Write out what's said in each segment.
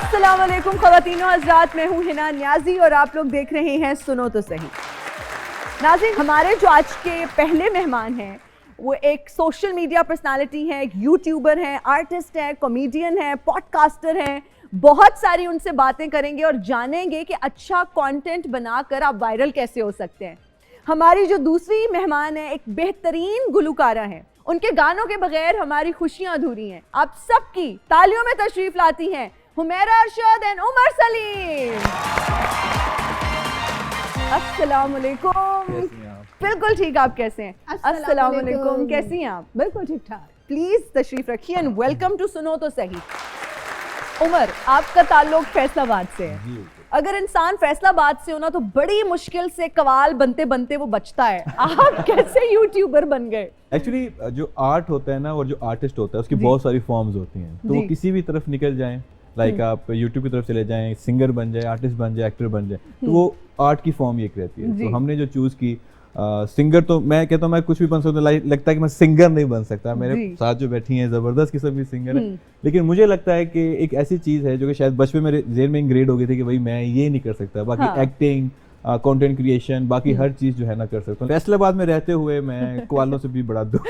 अस्सलाम वालेकुम ख़वातीनो हज़रात, मैं हूँ हिना न्याज़ी और आप लोग देख रहे हैं सुनो तो सही। नाज़रीन, हमारे जो आज के पहले मेहमान हैं वो एक सोशल मीडिया पर्सनालिटी हैं, एक यूट्यूबर हैं, आर्टिस्ट हैं, कॉमेडियन हैं, पॉडकास्टर हैं। बहुत सारी उनसे बातें करेंगे और जानेंगे कि अच्छा कंटेंट बनाकर आप वायरल कैसे हो सकते हैं। हमारी जो दूसरी मेहमान है एक बेहतरीन गुलकारा है, उनके गानों के बगैर हमारी खुशियां अधूरी हैं। आप सबकी तालियों में तशरीफ लाती हैं हुमैरा अरशद एंड उमर सलीम। अस्सलाम वालेकुम। बिल्कुल ठीक, आप कैसे हैं? अस्सलाम वालेकुम, कैसी हैं आप? बिल्कुल ठीक ठाक। प्लीज तशरीफ रखिए एंड वेलकम टू सुनो तो सही। उमर, आपका ताल्लुक फैसलाबाद से है। अगर इंसान फैसलाबाद से हो ना तो बड़ी मुश्किल से कवाल बनते बनते वो बचता है। आप कैसे यूट्यूबर बन गए? एक्चुअली जो आर्ट होता है ना और जो आर्टिस्ट होता है उसकी बहुत सारी फॉर्म्स होती हैं, तो वो किसी भी तरफ निकल जाएं, लाइक आप यूट्यूब की तरफ चले जाएं, सिंगर बन जाए, आर्टिस्ट बन जाए, एक्टर बन जाए, तो वो आर्ट की फॉर्म एक रहती है। तो हमने जो चूज की सिंगर, तो मैं कहता हूँ मैं कुछ भी बन सकता हूँ, लगता है कि मैं सिंगर नहीं बन सकता। मेरे साथ जो बैठी हैं जबरदस्त की सभी सिंगर हैं, लेकिन मुझे लगता है कि एक ऐसी चीज है जो कि शायद बचपन मेरे ज़हन में इंग्रेड हो गई थी कि भाई मैं ये नहीं कर सकता, बाकी एक्टिंग, कंटेंट क्रिएशन, बाकी हर चीज जो है ना कर सकता हूँ। फैसलाबाद में रहते हुए मैं क्वालों से भी बड़ा दूर।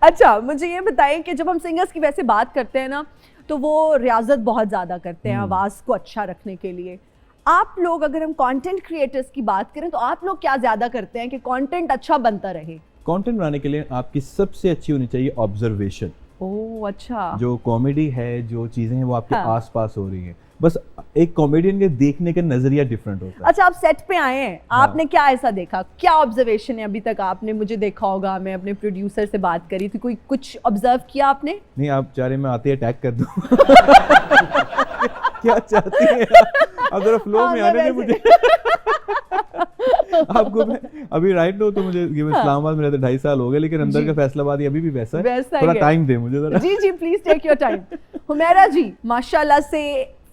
अच्छा, मुझे ये बताएं कि जब हम सिंगर्स की वैसे बात करते हैं ना तो वो रियाजत बहुत ज़्यादा करते हैं आवाज़ को अच्छा रखने के लिए। आप लोग, अगर हम कंटेंट क्रिएटर्स की बात करें तो आप लोग क्या ज़्यादा करते हैं कि कंटेंट अच्छा बनता रहे? कंटेंट बनाने के लिए आपकी सबसे अच्छी होनी चाहिए ऑब्जर्वेशन। ओह अच्छा। जो कॉमेडी है, जो चीजें हैं वो आपके आसपास हो रही हैं, बस एक कॉमेडियन के देखने का नजरिया डिफरेंट होता है। अच्छा, आप सेट पे आए हैं, आपने क्या ऐसा देखा, क्या ऑब्जर्वेशन है अभी तक आपने? मुझे देखा होगा, मैं अपने प्रोड्यूसर से बात करी थी, कोई कुछ ऑब्जर्व किया आपने? नहीं, आप चाह रहे मैं आते ही अटैक कर दूं? क्या चाहती हैं? अगर फ्लो में आने नहीं मुझे। आपको मैं अभी राइट नो तो मुझे ये इस्लामाबाद में रहते 2.5 साल हो गए, लेकिन अंदर का फैसलाबाद अभी भी वैसा है। थोड़ा टाइम दे मुझे जरा। जी जी, please take your time. Humaira ji माशाल्लाह से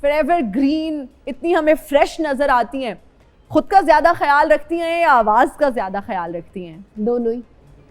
फॉरएवर ग्रीन, इतनी हमें फ्रेश नजर आती हैं। खुद का ज्यादा ख्याल रखती हैं या आवाज का ज्यादा ख्याल रखती हैं? दोनों ही,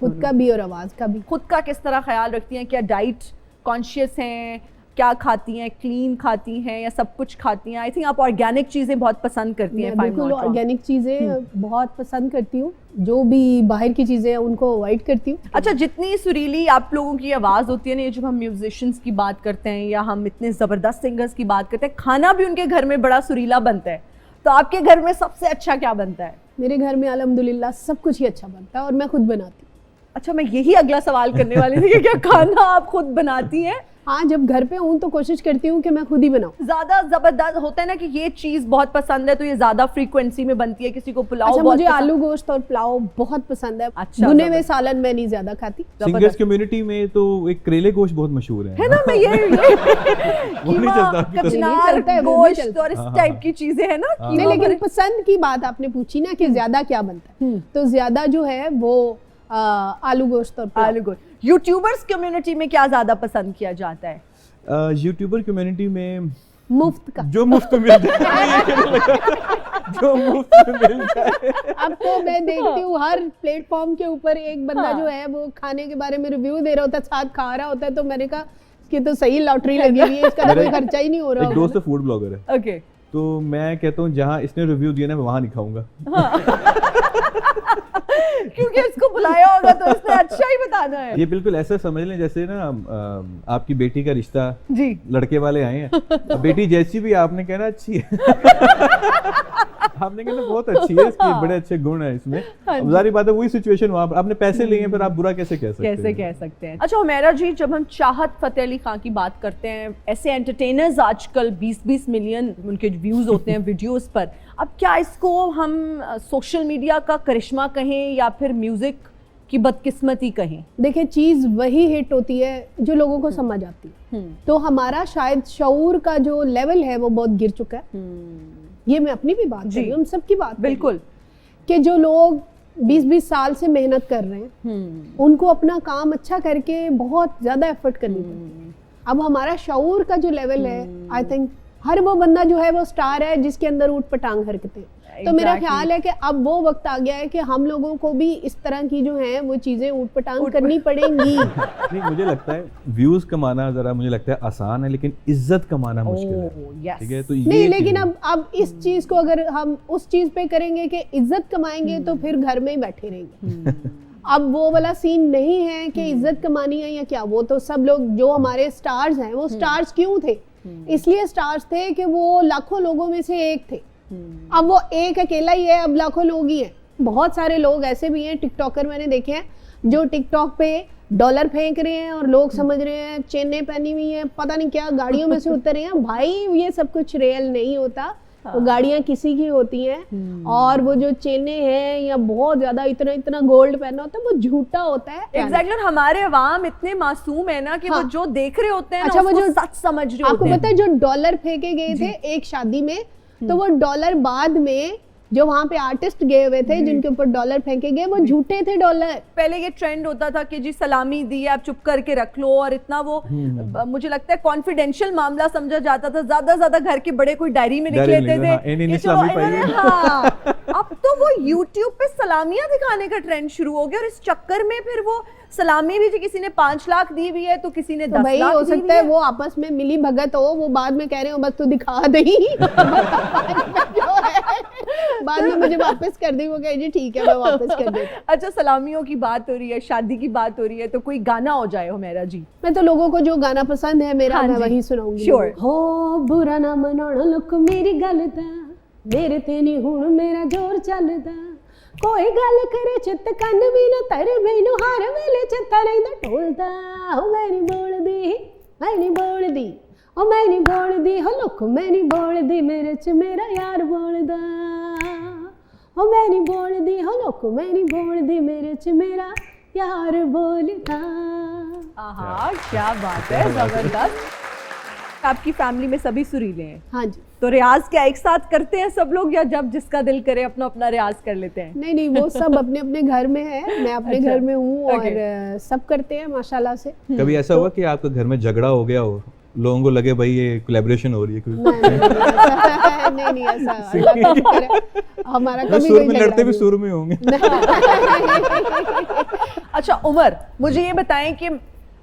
खुद का भी और आवाज का भी। खुद का किस तरह ख्याल रखती हैं? क्या डाइट कॉन्शियस हैं? क्या खाती हैं? क्लीन खाती हैं या सब कुछ खाती हैं? आई थिंक आप ऑर्गेनिक चीजें बहुत पसंद करती हैं। बिल्कुल, ऑर्गेनिक चीजें बहुत पसंद करती हूँ, जो भी बाहर की चीजें हैं उनको अवॉइड करती हूँ। अच्छा, जितनी सुरीली आप लोगों की आवाज होती है ना, ये जब हम म्यूजिशियंस की बात करते हैं या हम इतने जबरदस्त सिंगर्स की बात करते हैं, खाना भी उनके घर में बड़ा सुरीला बनता है। तो आपके घर में सबसे अच्छा क्या बनता है? मेरे घर में अल्हम्दुलिल्लाह सब कुछ ही अच्छा बनता है और मैं खुद बनाती हूँ। अच्छा, मैं यही अगला सवाल करने वाली थी कि क्या खाना आप खुद बनाती हैं? हाँ, जब घर पे हूँ तो कोशिश करती हूँ कि मैं खुद ही बनाऊँ। ज्यादा जबरदस्त होता है ना कि ये चीज बहुत पसंद है तो ये ज्यादा फ्रीक्वेंसी में बनती है। किसी को पुलाव अच्छा, बहुत मुझे आलू गोश्त और पुलाव बहुत पसंद है। अच्छा, भुने हुए सालन मैं नहीं ज्यादा खाती। सिंगर्स कम्युनिटी में तो एक करेले गोश्त बहुत मशहूर है ना? मैं ये कीमा, कचनार, गोश्त और इस टाइप की चीजें है ना। नहीं, लेकिन पसंद की बात आपने पूछी ना कि ज्यादा क्या बनता है, तो ज्यादा जो है वो आलू गोश्त और आलू गोश्त। यूट्यूबर्स कम्युनिटी में क्या ज्यादा पसंद किया जाता है? यूट्यूबर कम्युनिटी में मुफ्त का, जो मुफ्त मिल जाए। जो मुफ्त मिल जाए। अब तो मैं देखती हूँ हर प्लेटफॉर्म के ऊपर एक बंदा जो है वो खाने के बारे में रिव्यू दे रहा होता है, साथ खा रहा होता है, तो मैंने कहा कि तो सही लॉटरी लगी हुई है, इसका कोई खर्चा ही नहीं हो रहा। एक दोस्त फूड ब्लॉगर है। ओके, तो मैं कहता हूँ जहाँ इसने रिव्यू दिया ना मैं वहाँ नहीं खाऊंगा। क्योंकि इसको बुलाया होगा तो इसने अच्छा ही बताना है। ये बिल्कुल ऐसा समझ लें जैसे ना आपकी बेटी का रिश्ता जी, लड़के वाले आए हैं, बेटी जैसी भी आपने कहना अच्छी है। आपने कहना बहुत अच्छी है, इसके बड़े अच्छे गुण है इसमें। जारी बात है, वही सिचुएशन वहाँ पर आपने पैसे लिए हैं, फिर आप बुरा कैसे कह सकते हैं? अच्छा हुमैरा जी, जब हम चाहत फतेह अली खान की बात करते हैं, ऐसे एंटरटेनर्स आजकल 20-20 मिलियन उनके व्यूज होते हैं वीडियोस पर। अब क्या इसको हम सोशल मीडिया का करिश्मा कहें या फिर म्यूजिक की बदकिस्मती कहें? देखिए, चीज वही हिट होती है जो लोगों को समझ आती है। तो हमारा शायद शऊर का जो लेवल है वो बहुत गिर चुका है। ये मैं अपनी भी बात कर रही हूँ, हम सबकी बात बिल्कुल, कि जो लोग 20-20 साल से मेहनत कर रहे हैं उनको अपना काम अच्छा करके बहुत ज्यादा एफर्ट करनी पड़ती है। अब हमारा शऊर का जो लेवल है, आई थिंक हर वो बंदा जो है वो स्टार है जिसके अंदर ऊट पटांग हरकतें। तो मेरा ख्याल है कि अब वो वक्त आ गया है कि हम लोगों को भी इस तरह की जो है वो चीजें ऊट पटांग करनी पड़ेंगी। नहीं, मुझे लगता है व्यूज कमाना जरा मुझे लगता है आसान है, लेकिन इज्जत कमाना मुश्किल है। ठीक है, तो नहीं, लेकिन अब इस चीज को अगर हम उस चीज पे करेंगे कि इज्जत कमाएंगे तो फिर घर में ही बैठे रहेंगे। अब वो वाला सीन नहीं है कि इज्जत कमानी है या क्या। वो तो सब लोग जो हमारे स्टार्स हैं वो स्टार्स क्यों थे? इसलिए स्टार्स थे कि वो लाखों लोगों में से एक थे। अब वो एक अकेला ही है, अब लाखों लोग ही हैं। बहुत सारे लोग ऐसे भी हैं, टिकटॉकर मैंने देखे हैं जो टिकटॉक पे डॉलर फेंक रहे हैं और लोग समझ रहे हैं चेन्नई पहनी हुई है, पता नहीं क्या गाड़ियों में से उतर रहे हैं। भाई ये सब कुछ रियल नहीं होता। वो गाड़ियां किसी की होती हैं और वो जो चेने हैं या बहुत ज्यादा इतना इतना गोल्ड पहना होता है वो झूठा होता है। एग्जैक्टली। और हमारे अवाम इतने मासूम है ना कि वो जो देख रहे होते हैं अच्छा, वो जो सच समझ रहे होते हैं। आपको पता है जो डॉलर फेंके गए थे एक शादी में, तो वो डॉलर बाद में जो वहां पे आर्टिस्ट गए हुए थे जिनके ऊपर डॉलर फेंके गए वो झूठे थे डॉलर। पहले ये ट्रेंड होता था कि जी सलामी दी आप चुप करके रख लो, और इतना वो मुझे लगता है कॉन्फिडेंशियल मामला समझा जाता था। ज्यादा घर के बड़े कोई डायरी में लिख लेते थे कि चलो हाँ। अब तो वो YouTube पे सलामियां दिखाने का ट्रेंड शुरू हो गया, और इस चक्कर में फिर वो सलामी भी किसी ने 5 लाख दी हुई है तो किसी ने 10 लाख हो सकता है वो आपस में मिली भगत हो, वो बाद में कह रहे हो बस तू दिखा दे बाद में मुझे वापस कर दी। वो कहे जी ठीक है मैं वापस कर देती। अच्छा, सलामियों की बात हो रही है, शादी की बात हो रही है, तो कोई गाना हो जाए हुमैरा जी। मैं तो लोगों को जो गाना पसंद है मेरा मैं वही सुनाऊंगी। श्योर। हो बुरा ना मनाना लोग मेरी गल दा, मेरे ते नहीं हुण मेरा जोर चलदा। कोई गल करे चित कन भी ना तेरे मैनू हर वेले चेता रहिंदा ढोलदा। हो मैं नहीं बोलदी, मैं नहीं बोलदी, ओ मैं नहीं बोलदी, हो लोक मैं नहीं बोलदी, मेरे च मेरा यार बोलदा। ओ मैं नहीं बोलदी, हो लोक मैं नहीं बोलदी, मेरे च मेरा यार बोलदा। आहा, क्या बात है, जबरदस्त। आपकी फैमिली में सभी सुरीले हैं? हाँ जी। तो रियाज क्या एक साथ करते हैं सब लोग, या जब जिसका दिल करे अपना अपना रियाज कर लेते हैं? नहीं, वो सब अपने अपने घर में है, मैं अपने घर में हूँ और सब करते हैं माशाल्लाह से। कभी ऐसा हुआ कि आपके घर में झगड़ा हो गया हो, लोगों को लगे भाई ये कोलैबोरेशन हो रही है? नहीं ऐसा अल्लाह का शुक्र है हमारा कभी कोई झगड़ा लड़ते भी सुर में होंगे। अच्छा उमर, मुझे ये बताएं कि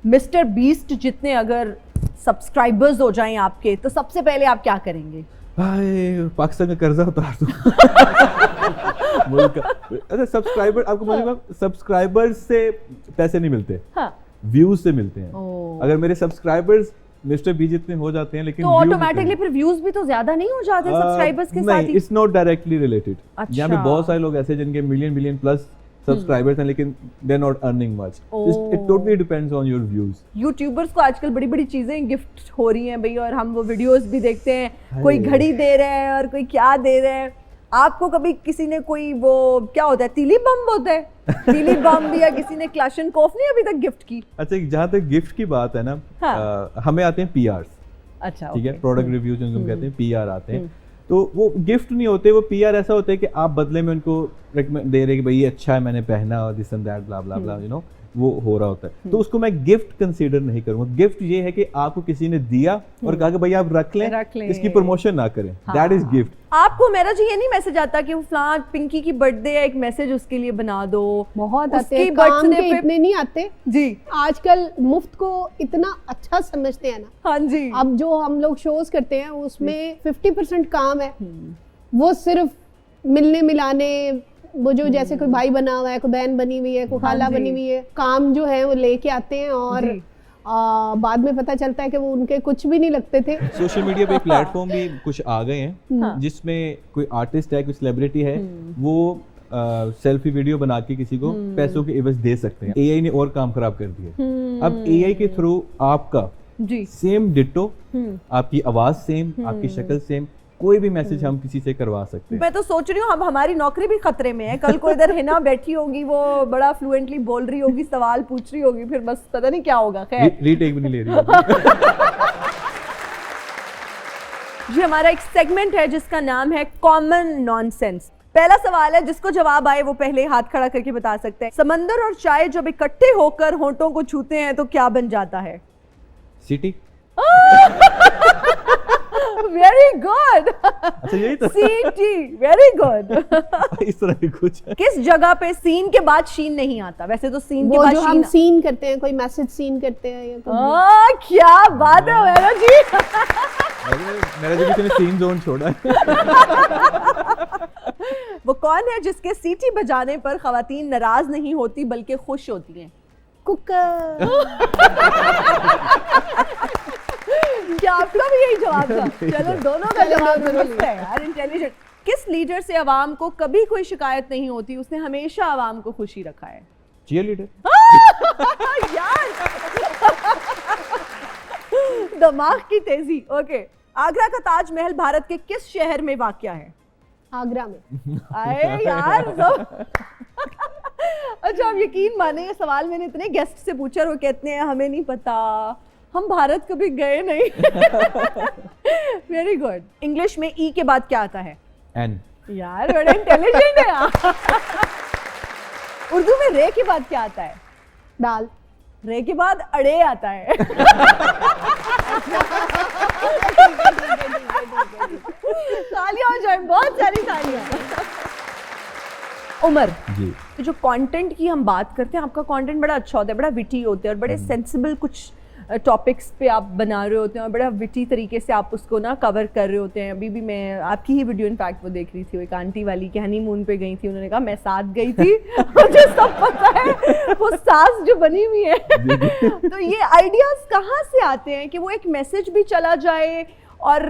मिस्टर बीस्ट जितने अगर सब्सक्राइबर्स हो जाएं आपके, तो सबसे पहले आप क्या करेंगे? भाई पाकिस्तान का कर्जा उतार दो। अच्छा, सब्सक्राइबर आपको मालूम है सब्सक्राइबर्स से पैसे नहीं मिलते, हाँ, व्यूज से मिलते हैं। अगर मेरे सब्सक्राइबर्स मिस्टर बी जितने हो जाते हैं, लेकिन तो ऑटोमेटिकली फिर व्यूज भी तो ज्यादा नहीं हो जाते सब्सक्राइबर्स के साथ ही? It's not directly related. यहाँ पे बहुत सारे लोग ऐसे जिनके मिलियन प्लस सब्सक्राइबर्स हैं, लेकिन they are not earning much. It totally depends on your views. YouTubers को आजकल बड़ी बड़ी चीजें गिफ्ट हो रही हैं भाई, और हम वो वीडियोस भी देखते हैं, कोई घड़ी दे रहे हैं और कोई क्या दे रहे हैं। आपको कभी किसी ने कोई वो क्या होता है तीली बम होता है, तीली बम भी, या किसी ने क्लाशनकोफ नहीं अभी तक गिफ्ट की? अच्छा, जहाँ तक गिफ्ट की बात है ना, हाँ। हमें आते हैं पीआरस। अच्छा, ठीक है, प्रोडक्ट रिव्यूज जिनको कहते हैं, पीआर आते हैं। तो वो गिफ्ट नहीं होते, वो पीआर ऐसा होता है कि आप बदले में उनको रिकमेंड दे रहे हैं कि भाई ये अच्छा है, मैंने पहना, और this and that blah blah blah, you know, वो हो रहा होता है। तो उसको मैं गिफ्ट कंसीडर नहीं करूंगा। गिफ्ट ये है कि आपको किसी ने दिया और कहा कि भाई आप रख लें, इसकी प्रमोशन ना करें, दैट इज गिफ्ट। आपको मेरा जी ये नहीं मैसेज आता कि फलां पिंकी की बर्थडे है, एक मैसेज उसके लिए बना दो? बहुत आते हैं, काम के इतने नहीं आते जी। आजकल मुफ्त को इतना अच्छा समझते हैं ना। हाँ जी। अब जो हम लोग शोज करते हैं उसमें 50% काम है, वो सिर्फ मिलने मिलाने, वो जो जैसे कोई भाई बना हुआ है, कोई बहन बनी हुई है, कोई खाला बनी हुई है, काम जो है वो लेके आते हैं और बाद में पता चलता है कि वो उनके कुछ भी नहीं लगते थे। सोशल मीडिया पे प्लेटफॉर्म भी कुछ आ गए हैं जिसमें कोई आर्टिस्ट है, कोई सेलिब्रिटी है, वो सेल्फी वीडियो बना के किसी को पैसों के एवज दे सकते हैं। एआई ने और काम खराब कर दिया। अब एआई के थ्रू आपका सेम डिट्टो, आपकी आवाज सेम, आपकी शक्ल सेम, कोई भी मैसेज हम किसी से करवा सकते हैं। मैं तो सोच रही हूँ अब हमारी नौकरी भी खतरे में है। कल को इधर हिना बैठी होगी, वो बड़ा फ्लुएंटली बोल रही होगी, सवाल पूछ रही होगी, फिर बस पता नहीं क्या होगा। खैर, रीटेक भी नहीं ले रही होगी। जी, हमारा एक सेगमेंट है जिसका नाम है कॉमन नॉनसेंस। पहला सवाल है, जिसको जवाब आए वो पहले हाथ खड़ा करके बता सकते हैं। समंदर और चाय जब इकट्ठे होकर होंठों को छूते हैं तो क्या बन जाता है? सिटी। Very good. अच्छा यही तो सीटी, वेरी गुड। इस तरह भी कुछ है। किस जगह पे सीन के बाद शीन नहीं आता? वैसे तो सीन के वो बाद जो हम शीन सीन करते हैं, कोई मैसेज सीन करते हैं या क्या बात है मेरा जी। मेरा जो किसी ने सीन जोन छोड़ा है। वो कौन है जिसके सीटी बजाने पर खवातीन नाराज नहीं होती बल्कि खुश होती हैं? कुकर। क्या आपका भी यही जवाब था? चलो दोनों का जवाब दुरुस्त है यार, इंटेलिजेंट। किस लीडर से अवाम को कभी कोई शिकायत नहीं होती, उसने हमेशा अवाम को खुशी रखा है? Cheerleader. यार दिमाग की तेजी। ओके, आगरा का ताजमहल भारत के किस शहर में वाक़या है? आगरा में। आए यार अच्छा, आप यकीन माने ये सवाल मैंने इतने गेस्ट से पूछा और वो कहते हैं हमें नहीं पता, हम भारत कभी गए नहीं। Very good. इंग्लिश में ई के बाद क्या आता है? एन। यार बड़ा इंटेलिजेंट है आप। उर्दू में रे के बाद क्या आता है? दाल। रे के बाद अड़े आता है। तालियां हो जाए, बहुत सारी तालियां। उमर जी, तो जो कंटेंट की हम बात करते हैं, आपका कंटेंट बड़ा अच्छा होता है, बड़ा विटी होता है और बड़े सेंसिबल कुछ टॉपिक्स पे आप बना रहे होते हैं और बड़ा विटी तरीके से आप उसको ना कवर कर रहे होते हैं। अभी भी मैं आपकी ही वीडियो इनफैक्ट वो देख रही थी, वो एक आंटी वाली के हनीमून पे गई थी, उन्होंने कहा मैं साथ गई थी। मुझे सब पता है वो सास जो बनी हुई है। तो ये आइडियाज कहाँ से आते हैं कि वो एक मैसेज भी चला जाए और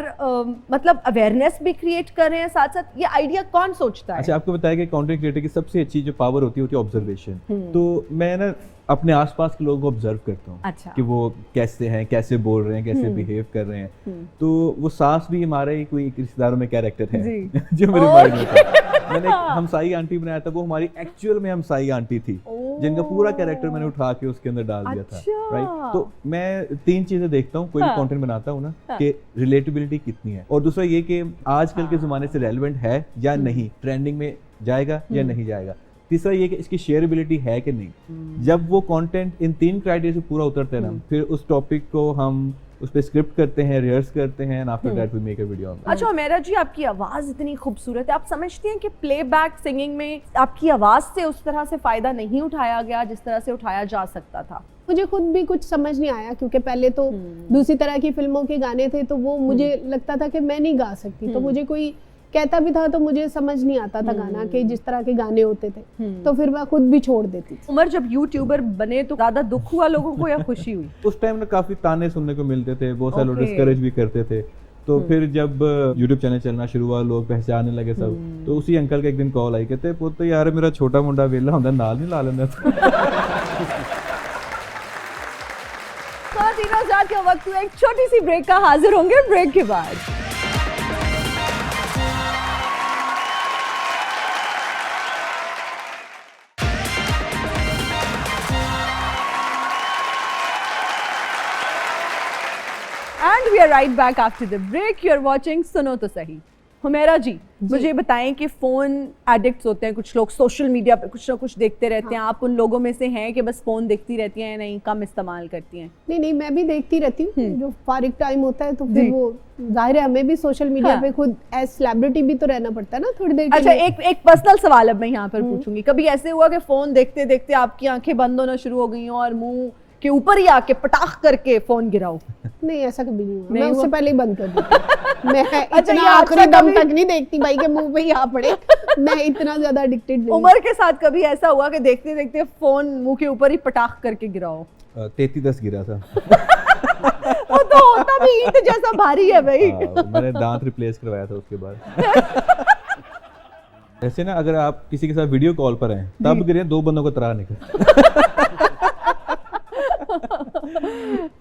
मतलब अवेयरनेस भी क्रिएट कर रहे हैं साथ साथ? ये आइडिया कौन सोचता है? अच्छा आपको बताया कि कंटेंट क्रिएटर की सबसे अच्छी जो पावर होती है ऑब्जर्वेशन। तो मैं ना अपने आसपास के लोगों को ऑब्जर्व करता हूँ। अच्छा। कि वो कैसे हैं, कैसे बोल रहे हैं, कैसे बिहेव कर रहे हैं। तो वो सास भी हमारा ही कोई रिश्तेदारों में कैरेक्टर है जो मेरे माइंड में था। मैंने एक हमसाई आंटी बनाया था, वो हमारी एक्चुअल में हमसाई आंटी थी जिनका पूरा कैरेक्टर मैंने उठा के उसके अंदर डाल दिया था। राइट। तो मैं 3 चीजें देखता हूँ कोई भी कंटेंट बनाता हूँ ना, कि रिलेटेबिलिटी कितनी है, और दूसरा ये कि आजकल के जमाने से रेलेवेंट है या नहीं, ट्रेंडिंग में जाएगा या नहीं जाएगा। तीसरा ये कि इसकी शेयरेबिलिटी है कि नहीं। जब वो कंटेंट इन 3 क्राइटेरिया से पूरा उतरते हैं ना, फिर उस टॉपिक को हम उस पे स्क्रिप्ट करते हैं, रिहर्स करते हैं, and after that we make a video. अच्छा मेरा जी, आपकी आवाज इतनी खूबसूरत है, आप समझती हैं कि प्लेबैक सिंगिंग में आपकी आवाज से उस तरह से फायदा नहीं उठाया गया जिस तरह से उठाया जा सकता था? मुझे खुद भी कुछ समझ नहीं आया, क्योंकि पहले तो दूसरी तरह की फिल्मों के गाने थे, तो वो मुझे लगता था कि मैं नहीं गा सकती। तो मुझे कोई कहता भी था तो मुझे समझ नहीं आता था गाना के जिस तरह के गाने होते थे, तो फिर मैं खुद भी छोड़ देती थी। उमर जब यूट्यूबर बने तो ज्यादा दुख हुआ लोगों को या खुशी हुई? उस टाइम ना काफी ताने सुनने को मिलते थे, बहुत सारे लोग डिस्करेज भी करते थे। तो फिर जब YouTube चैनल चलना शुरू हुआ, लोग पहचानने लगे सब, तो उसी अंकल का एक दिन कॉल आई, कहते पुत्त यार मेरा छोटा मुंडा वेला हुंदा नाल नहीं ला लेंदा। तो 3000 के वक्त एक छोटी सी ब्रेक का, हाजिर होंगे ब्रेक के बाद। And we are right back after the break. You are watching सुनो तो सही। हुमैरा जी, मुझे बताएं कि फोन एडिक्ट्स होते हैं कुछ लोग, सोशल मीडिया पे कुछ ना कुछ देखते रहते हैं। आप उन लोगों में से हैं कि बस फोन देखती रहती हैं, नहीं कम इस्तेमाल करती हैं? नहीं, मैं भी देखती रहती हूँ। जो फारिग टाइम होता है तो फिर वो जाहिर है हमें भी सोशल मीडिया पे खुद एज सेलिब्रिटी भी तो रहना पड़ता है ना थोड़ी देर के अच्छा, लिए। एक पर्सनल सवाल अब मैं यहाँ पर पूछूंगी, कभी ऐसे हुआ कि फोन देखते देखते आपकी आंखें बंद होना शुरू हो गई हो और मुंह के ऊपर ही आके पटाख करके फोन गिराओ? नहीं, ऐसा कभी नहीं हुआ। नहीं मैं उससे हुआ? पहले ही बंद कर देती। मैं अच्छा, इतना ये आखिरी आपका दम कभी- तक नहीं देखती भाई के मुंह पे ही आ पड़े। मैं इतना ज्यादा एडिक्टेड नहीं। उमर के साथ कभी ऐसा हुआ कि देखते देखते फोन मुंह के ऊपर ही पटाख करके गिराओ? 33-10 गिरा था। वो तो होता भी ईंट जैसा भारी है भाई। मैंने दांत रिप्लेस करवाया था उसके बाद। ऐसे ना अगर आप किसी के साथ वीडियो कॉल पर हैं तब गिरे, 2 बंदों को तरा निकल।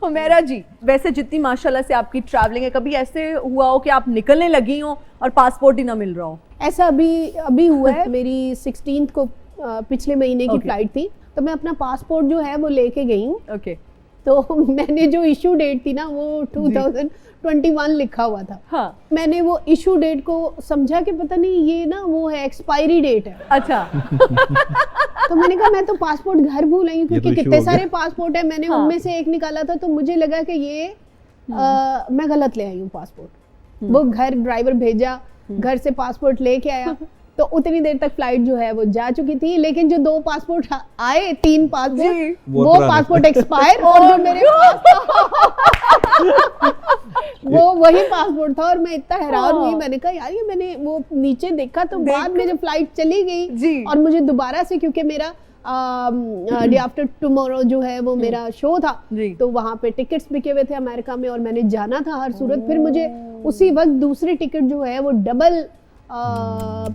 हुमैरा जी, वैसे जितनी माशाल्लाह से आपकी ट्रैवलिंग है, कभी ऐसे हुआ हो कि आप निकलने लगी हो और पासपोर्ट ही ना मिल रहा हो? ऐसा अभी हुआ है। मेरी 16th को पिछले महीने की Okay. फ्लाइट थी, तो मैं अपना पासपोर्ट जो है वो लेके गई हूँ। ओके। तो मैंने जो इशू डेट थी ना वो 2021 लिखा हुआ था। हाँ। मैंने वो इशू डेट को समझा कि पता नहीं ये ना वो है, एक्सपायरी डेट है। अच्छा। तो मैंने कहा मैं तो पासपोर्ट घर भूल आई हूँ, ये तो क्योंकि issue कितने हो गया। सारे पासपोर्ट है, मैंने हाँ। उनमें से एक निकाला था, तो मुझे लगा कि ये मैं गलत ले आई हूँ पासपोर्ट। वो घर ड्राइवर भेजा, घर से पासपोर्ट लेके आया, तो उतनी देर तक फ्लाइट जो है वो जा चुकी थी, लेकिन जो 2 पासपोर्ट आए, 3 पासपोर्ट, वो पासपोर्ट एक्सपायर, और जो मेरे पास था वो वही पासपोर्ट था। और मैं इतना हैरान हुई, मैंने कहा यार ये मैंने वो नीचे देखा तो बाद में जब फ्लाइट चली गई और मुझे दोबारा से, क्योंकि मेरा डे आफ्टर टुमारो जो है वो मेरा शो था, तो वहां पे टिकट्स बिके हुए थे अमेरिका में और मैंने जाना था हर सूरत। फिर मुझे उसी वक्त दूसरी टिकट जो है वो डबल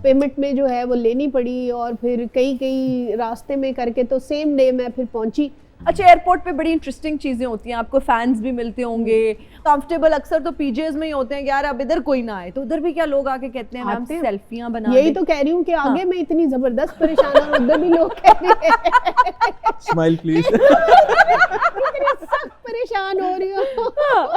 पेमेंट में जो है वो लेनी पड़ी, और फिर कई रास्ते में करके तो सेम डे मैं फिर पहुंची। अच्छा, एयरपोर्ट पे बड़ी इंटरेस्टिंग चीजें होती हैं, आपको फैंस भी मिलते होंगे, कंफर्टेबल अक्सर तो पीजेज में ही होते हैं, यार अब इधर कोई ना आए, तो उधर भी क्या लोग आके कहते हैं मैम सेल्फियां बना, यही तो कह रही हूँ कि आगे मैं इतनी जबरदस्त परेशान हूँ, उधर भी लोग कह रहे हैं स्माइल प्लीज, सख्त परेशान हो रही हूँ।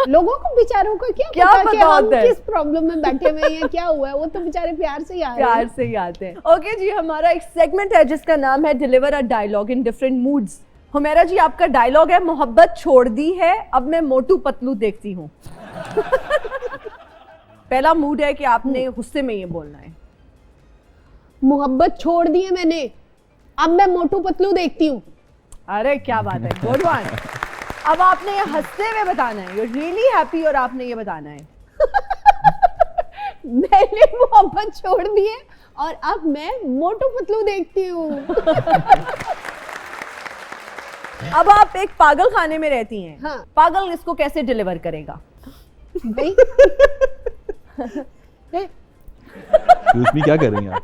लोगों को बेचारों को क्या पता कि हम किस प्रॉब्लम में बैठे हुए हैं, क्या हुआ है, वो तो बेचारे प्यार से ही आते हैं। ओके जी, हमारा एक सेगमेंट है जिसका नाम है deliver a dialogue in different moods. Humaira ji, आपका डायलॉग है मोहब्बत छोड़ दी है अब मैं मोटू पतलू देखती हूँ। पहला मूड है कि आपने गुस्से में ये बोलना है, मोहब्बत छोड़ दी है मैंने, अब मैं मोटू पतलू देखती हूँ। अरे क्या बात है, गुड वन। अब आपने ये हंसते हुए बताना है, यू रियली हैप्पी, और आपने ये बताना है मैंने मोहब्बत छोड़ दी है और अब मैं मोटू पतलू देखती हूँ। अब आप एक पागल खाने में रहती हैं, हाँ। पागल इसको कैसे डिलीवर करेगा? भाई उसमें क्या कर रही हैं आप?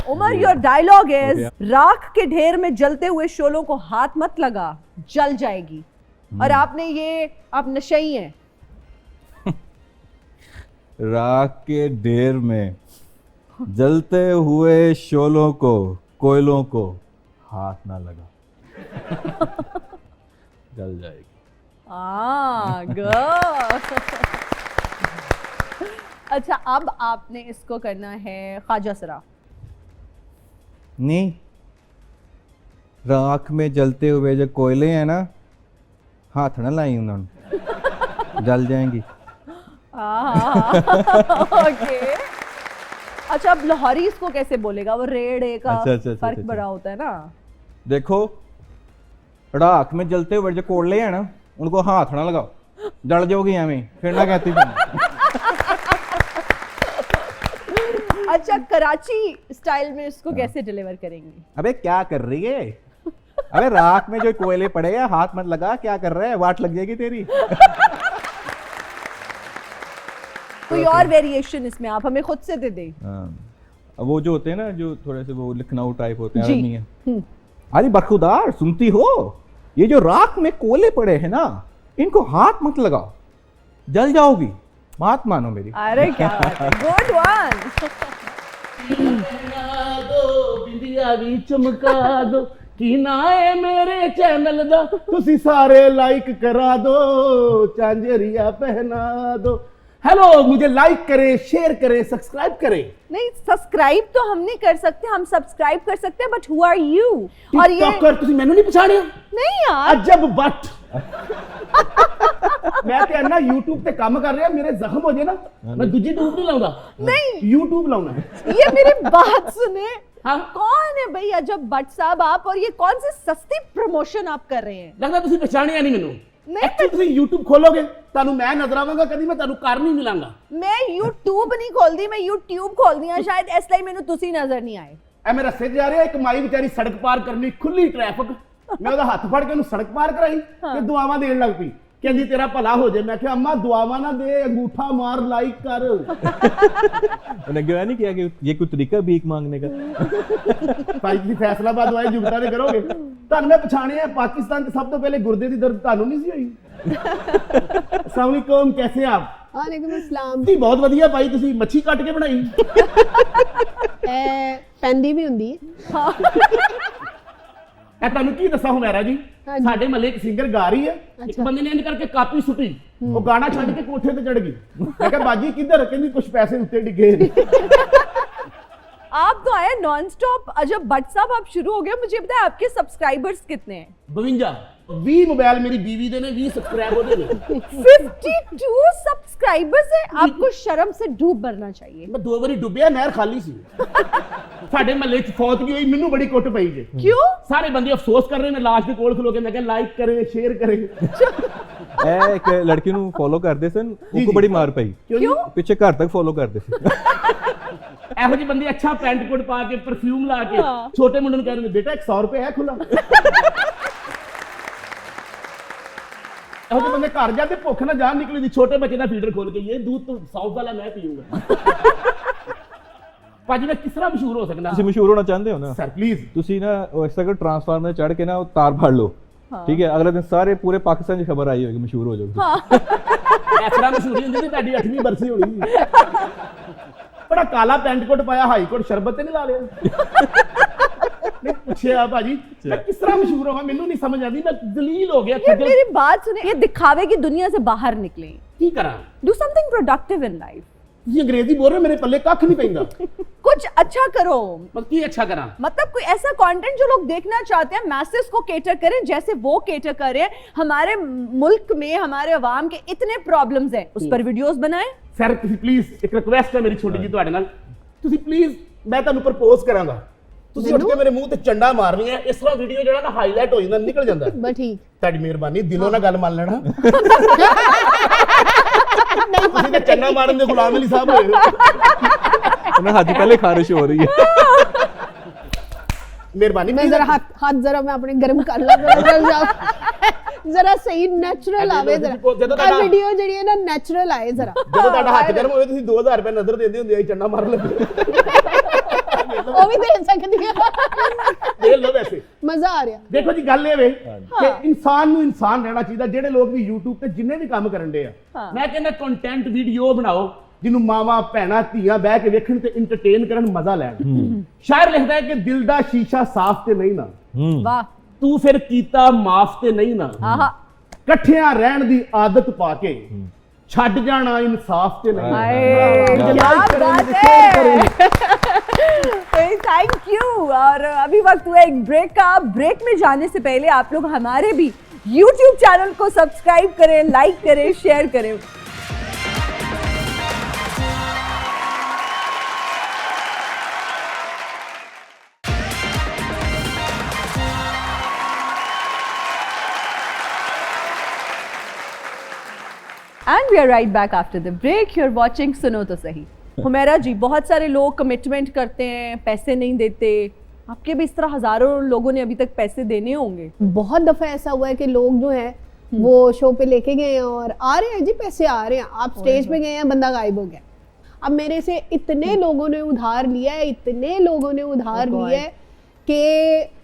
उमर योर डायलॉग इज राख के ढेर में जलते हुए शोलों को हाथ मत लगा, जल जाएगी। और आपने ये, आप नशई हैं। राख के ढेर में जलते हुए शोलों को, कोयलों को हाथ ना लगा, जल जाएगी। गुड। अच्छा, अब आपने इसको करना है ख्वाजा सरा। नहीं, राख में जलते हुए जो कोयले हैं ना, हाथ ना लाई उन्होंने, जल जाएंगी। ओके। अच्छा, अब लाहौरी इसको कैसे बोलेगा? वो रेड़े का फर्क बड़ा होता है ना। देखो, राख में जलते हुए जो कोयले हैं ना, उनको हाथ ना लगाओ, जल जाओगी हमें, फिर ना कहती। अच्छा, कराची स्टाइल में इसको कैसे डिलीवर करेंगे? अबे क्या कर रही है? अबे राख में जो कोयले पड़े हैं, हाथ मत लगा, क्या कर रहा है, वाट लग जाएगी तेरी। कोई और वेरिएशन इसमें आप हमें खुद से दे दें। वो जो होते हैं ना, जो थोड़े से वो लखनऊ टाइप होते हैं। अरे बरखुदार, सुनती हो? ये जो राख में कोयले पड़े हैं ना, इनको हाथ मत लगाओ, जल जाओगी, बात मानो मेरी। अरे क्या बात है, गुड वन। बिंदिया भी चमका दो कि ना है मेरे चैनल दा, तुसी सारे लाइक करा दो, चांजरिया पहना दो। हेलो, मुझे लाइक करें, शेयर करें, सब्सक्राइब करें। नहीं, सब्सक्राइब तो हम नहीं कर सकते, हम सब्सक्राइब कर सकते हैं, बट हु आर यू? और ये तुसी मैनू नहीं पछाणिया? नहीं यार, अजब बट मैं कहना YouTube ते काम कर रहा, मेरे जख्म हो जाए ना, मैं दूजी ट्यूब नहीं लाऊंगा, नहीं YouTube लाऊंगा। ये मेरी बात सुने। हाँ? कौन है भाई अजब भट्ट साहब आप, और ये कौन सी सस्ती प्रमोशन आप कर रहे हैं? लगता तुसी पछाणिया नहीं मैनू। नहीं, एक्चुअली तुसी YouTube खोलोगे, तानू मैं नजर आवांगा, कभी मैं तानू कार नहीं मिलांगा। मैं YouTube नहीं खोलदी, मैं YouTube खोलदी हां, शायद इसलिए मैनू तुसी नजर नहीं आए। ए मेरा सिर जा रहा, एक माई बेचारी सड़क पार करनी, खुली ट्रैफिक, मैं ਉਹਦਾ ਹੱਥ ਫੜ ਕੇ ਉਹਨੂੰ ਸੜਕ ਪਾਰ ਕਰਾਈ ਤੇ ਦੁਆਵਾਂ ਦੇਣ ਲੱਗ ਪਈ, ਕਹਿੰਦੀ ਤੇਰਾ ਭਲਾ ਹੋ ਜਾਏ। ਮੈਂ ਕਿਹਾ ਅੰਮਾ ਦੁਆਵਾਂ ਨਾ ਦੇ, ਅੰਗੂਠਾ ਮਾਰ, ਲਾइक कर। उन्हें क्या नहीं किया कि ये कोई तरीका भीख मांगने का? ਭਾਈ ਜੀ ਫੈਸਲਾਬਾਦ ਵਾਲੇ ਜੁਗਤਾ ਨੇ ਕਰੋਗੇ। ਤੁਹਾਨੂੰ ਮੈਂ ਪਛਾਣਿਆ, ਪਾਕਿस्तान ਤੇ ਸਭ ਤੋਂ ਪਹਿਲੇ ਗੁਰਦੇ ਦੀ ਦਰਦ ਤੁਹਾਨੂੰ ਨਹੀਂ ਸੀ ਹੋਈ। अस्सलाम वालेकुम, कैसे आप? वालेकुम अस्सलाम जी, बहुत ਵਧੀਆ ਭਾਈ, ਤੁਸੀਂ ਮੱਛੀ ਕੱਟ ਕੇ ਬਣਾਈ। ਪੈਂਦੀ ਵੀ ਹੁੰਦੀ ਹੈ। ਇਹ ਤੁਹਾਨੂੰ ਕੀ ਦੱਸਾਂ ਹੁਮੈਰਾ ਜੀ, ਹਾਂਜੀ। ਸਾਡੇ ਮਹੱਲੇ ਇੱਕ ਸਿੰਗਰ ਗਾ ਰਹੀ ਹੈ, ਇੱਕ ਅੱਛਾ। ਬੰਦੇ ਨੇ ਇੰਜ ਕਰਕੇ ਕਾਪੀ ਸੁੱਟੀ, ਉਹ ਗਾਣਾ ਛੱਡ ਕੇ ਕੋਠੇ ਤੇ ਚੜ ਗਈ। ਮੈਂ ਕਿਹਾ ਬਾਜੀ ਕਿੱਧਰ? ਕਹਿੰਦੀ ਕੁਝ ਪੈਸੇ ਉੱਤੇ ਡਿੱਗੇ। आप तो आए नॉन स्टॉप। जब भट्ट साहब आप शुरू हो गए, मुझे बताया आपके सब्सक्राइबर्स कितने हैं? 52 20 मोबाइल मेरी बीवी दे ने, 20 सब्सक्राइब होते ने। 52 सब्सक्राइबर्स हैं। आपको शर्म से डूब मरना चाहिए। मैं 2 बारी डुੱਬਿਆ, ਨਹਿਰ ਖਾਲੀ ਸੀ। ਸਾਡੇ ਮਹੱਲੇ ਚ ਫੌਤਗੀ ਹੋਈ, ਮੈਨੂੰ ਬੜੀ ਕੁੱਟ ਪਈ ਜੇ। क्यों? ਸਾਰੇ ਬੰਦੇ ਅਫਸੋਸ ਕਰ ਰਹੇ ਨੇ ਲਾਸ਼ ਦੇ ਕੋਲ ਖਲੋ ਕੇ। ਮੈਂ ਕਿਹਾ ਲਾਈਕ ਕਰੇ, ਸ਼ੇਅਰ ਕਰੇ। ਇਹ ਇੱਕ ਲੜਕੀ ਨੂੰ ਫੋਲੋ ਕਰਦੇ ਸਨ, ਉਹ ਕੋ ਬੜੀ ਮਾਰ ਪਈ। क्यों? ਪਿੱਛੇ ਘਰ ਤੱਕ ਫੋਲੋ ਕਰਦੇ ਸੀ। ਇਹੋ ਜਿਹੇ ਬੰਦੇ ਅੱਛਾ ਪੈਂਟ ਕੋਟ ਪਾ ਕੇ, ਪਰਫਿਊਮ ਲਾ ਕੇ, ਛੋਟੇ ਮੁੰਡੇ ਨੂੰ ਕਹਿੰਦੇ ਬੇਟਾ 100 ਰੁਪਏ ਹੈ ਖੁੱਲਾ। ਇਹੋ ਜਿਹੇ ਬੰਦੇ ਘਰ ਜਾ ਕੇ ਭੁੱਖ ਨਾ ਜਾਨ ਨਿਕਲੀ ਦੀ, ਛੋਟੇ ਬੱਚੇ ਦਾ ਫੀਡਰ ਖੋਲ ਕੇ, ਇਹ दूध तो ਸਾਊਥ ਵਾਲਾ ਮੈਂ ਪੀਊਂਗਾ। ਭਾਜੀ ਮੈਂ ਕਿਸ ਤਰ੍ਹਾਂ ਮਸ਼ਹੂਰ ਹੋ ਸਕਦਾ? ਤੁਸੀਂ ਮਸ਼ਹੂਰ ਹੋਣਾ ਚਾਹੁੰਦੇ ਹੋ ਨਾ, ਸਰ ਪਲੀਜ਼ ਤੁਸੀਂ ਨਾ ਇਸ ਤਰ੍ਹਾਂ ਟ੍ਰਾਂਸਫਾਰਮਰ ਚੜ ਕੇ ਨਾ ਉਹ ਤਾਰ ਫੜ ਲਓ, ਠੀਕ ਹੈ? ਅਗਲੇ ਦਿਨ ਸਾਰੇ ਪੂਰੇ ਪਾਕਿਸਤਾਨ 'ਚ ਖਬਰ ਆਈ ਹੋਏਗੀ, ਮਸ਼ਹੂਰ ਹੋ ਜਾਓਗੇ। ਇਸ ਤਰ੍ਹਾਂ ਮਸ਼ਹੂਰੀ ਹੁੰਦੀ ਤੇ ਤੁਹਾਡੀ 8ਵੀਂ ਬਰਸੀ ਹੋਣੀ। ਬੜਾ ਕਾਲਾ ਪੈਂਟ ਕੋਟ ਪਾਇਆ, ਹਾਈ ਕੋਟ ਸ਼ਰਬਤ ਤੇ ਨਹੀਂ ਲਾ ਲਿਆ? ਨਹੀਂ ਪੁੱਛਿਆ ਭਾਜੀ ਮੈਂ ਕਿਸ ਤਰ੍ਹਾਂ ਮਸ਼ਹੂਰ ਹੋਵਾਂ, ਮੈਨੂੰ ਨਹੀਂ ਸਮਝ ਆਉਂਦੀ। ਮੈਂ ਦਲੀਲ ਹੋ ਗਿਆ। ये मेरी बात सुने, ये दिखावे की दुनिया से बाहर निकले। ਕੀ ਕਰਾਂ? Do something productive in life. ਤੁਸੀਂ ਅੰਗਰੇਜ਼ੀ ਬੋਲ ਰਹੇ, ਮੇਰੇ ਪੱਲੇ ਕੱਖ ਨਹੀਂ ਪੈਂਦਾ। कुछ अच्छा करो। ਮੈਂ ਕੀ ਅੱਛਾ ਕਰਾਂ? मतलब कोई ऐसा कंटेंट जो लोग देखना चाहते हैं, मैसेज को केटर करें जैसे वो केटर कर रहे हैं। हमारे मुल्क में हमारे अवाम के इतने प्रॉब्लम्स हैं, उस पर वीडियोस बनाएं। ਸਰ ਤੁਸੀਂ ਪਲੀਜ਼, ਇੱਕ ਰਿਕੁਐਸਟ ਹੈ ਮੇਰੀ ਛੋਟੀ ਜੀ ਤੁਹਾਡੇ ਨਾਲ, ਤੁਸੀਂ ਪਲੀਜ਼, ਮੈਂ ਤੁਹਾਨੂੰ ਪ੍ਰਪੋਜ਼ ਕਰਾਂਗਾ, ਤੁਸੀਂ ਉੱਠ ਕੇ ਮੇਰੇ ਮੂੰਹ ਤੇ ਚੰਡਾ ਮਾਰਨੀ ਹੈ। ਇਸ ਤਰ੍ਹਾਂ ਵੀਡੀਓ ਜਿਹੜਾ ਨਾ ਹਾਈਲਾਈਟ ਹੋ ਜਾਂਦਾ, ਨਿਕਲ ਜਾਂਦਾ। बस ठीक। ਤੁਹਾਡੀ ਮਿਹਰਬਾਨੀ, ਦਿਲੋਂ ਨਾਲ ਗੱਲ ਮੰਨ ਲੈਣਾ। ਤੁਸੀਂ ਤਾਂ ਚੰਡਾ ਮਾਰਨ ਦੇ ਗੁਲਾਮ ਅਲੀ ਸਾਹਿਬ ਹੋਏ ਹੋ। ਉਹਨਾਂ ਹੱਥ ਪਹਿਲੇ ਖਾਰਿਸ਼ ਹੋ ਰਹੀ ਹੈ। ਮਿਹਰਬਾਨੀ मैं जरा हाथ जरा मैं अपने गर्म कर ला, जरा सही नेचुरल आवे, जरा वीडियो ਜਿਹੜੀ ਹੈ ਨਾ ਨੈਚੁਰਲ ਆਏ ਜ਼ਰਾ। ਜਦੋਂ ਤੁਹਾਡਾ ਹੱਥ ਗਰਮ ਹੋਵੇ, ਤੁਸੀਂ 2000 ਰੁਪਏ ਨਜ਼ਰ ਦਿੰਦੇ ਹੁੰਦੇ ਆ ਚੰਡਾ ਮਾਰਨ ਲੱਗੇ। ਉਹ ਵੀ ਦੇ ਸਕਦੀ ਆ। ਦੇਖ ਲਓ, ਵੈਸੇ ਮਜ਼ਾ ਆ ਰਿਹਾ। ਦੇਖੋ ਜੀ ਗੱਲ ਇਹ ਵੇ ਕਿ ਇਨਸਾਨ ਨੂੰ ਇਨਸਾਨ ਰਹਿਣਾ ਚਾਹੀਦਾ। ਜਿਹੜੇ ਲੋਕ ਵੀ YouTube ਤੇ ਜਿੰਨੇ ਵੀ ਕੰਮ ਕਰਨ ਦੇ ਆ, ਮੈਂ ਕਹਿੰਦਾ ਕੰਟੈਂਟ ਵੀਡੀਓ ਬਣਾਓ ਜਿਹਨੂੰ ਮਾਵਾਂ ਭੈਣਾਂ ਧੀਆਂ ਬਹਿ ਕੇ ਵੇਖਣ ਤੇ ਇੰਟਰਟੇਨ ਕਰਨ, ਮਜ਼ਾ ਲੈਣ। ਸ਼ਾਇਰ ਲਿਖਦਾ ਹੈ ਕਿ ਦਿਲ ਦਾ ਸ਼ੀਸ਼ਾ ਸਾਫ਼ ਤੇ ਨਹੀਂ ਨਾ, वाह। ਤੂੰ ਫਿਰ ਕੀਤਾ ਮਾਫ ਤੇ ਨਹੀਂ ਨਾ, आहा। ਇਕੱਠਿਆਂ ਰਹਿਣ ਦੀ ਆਦਤ ਪਾ ਕੇ ਛੱਡ ਜਾਣਾ ਇਨਸਾਫ ਤੇ नहीं। क्या बात है। Thank you. और अभी वक्त हुआ एक ब्रेक का। ब्रेक में जाने से पहले आप लोग हमारे भी YouTube चैनल को सब्सक्राइब करें, लाइक करें, शेयर करें। And we are right back after the break. You are watching सुनो तो सही। हुमैरा जी, बहुत सारे लोग कमिटमेंट करते हैं, पैसे नहीं देते। आपके भी इस तरह हजारों लोगों ने अभी तक पैसे देने होंगे। बहुत दफा ऐसा हुआ है कि लोग जो है वो शो पे लेके गए हैं और आ रहे हैं जी, पैसे आ रहे हैं, आप स्टेज पे गए हैं, बंदा गायब हो गया। अब मेरे से इतने लोगों ने उधार लिया है, इतने लोगों ने उधार लिया है कि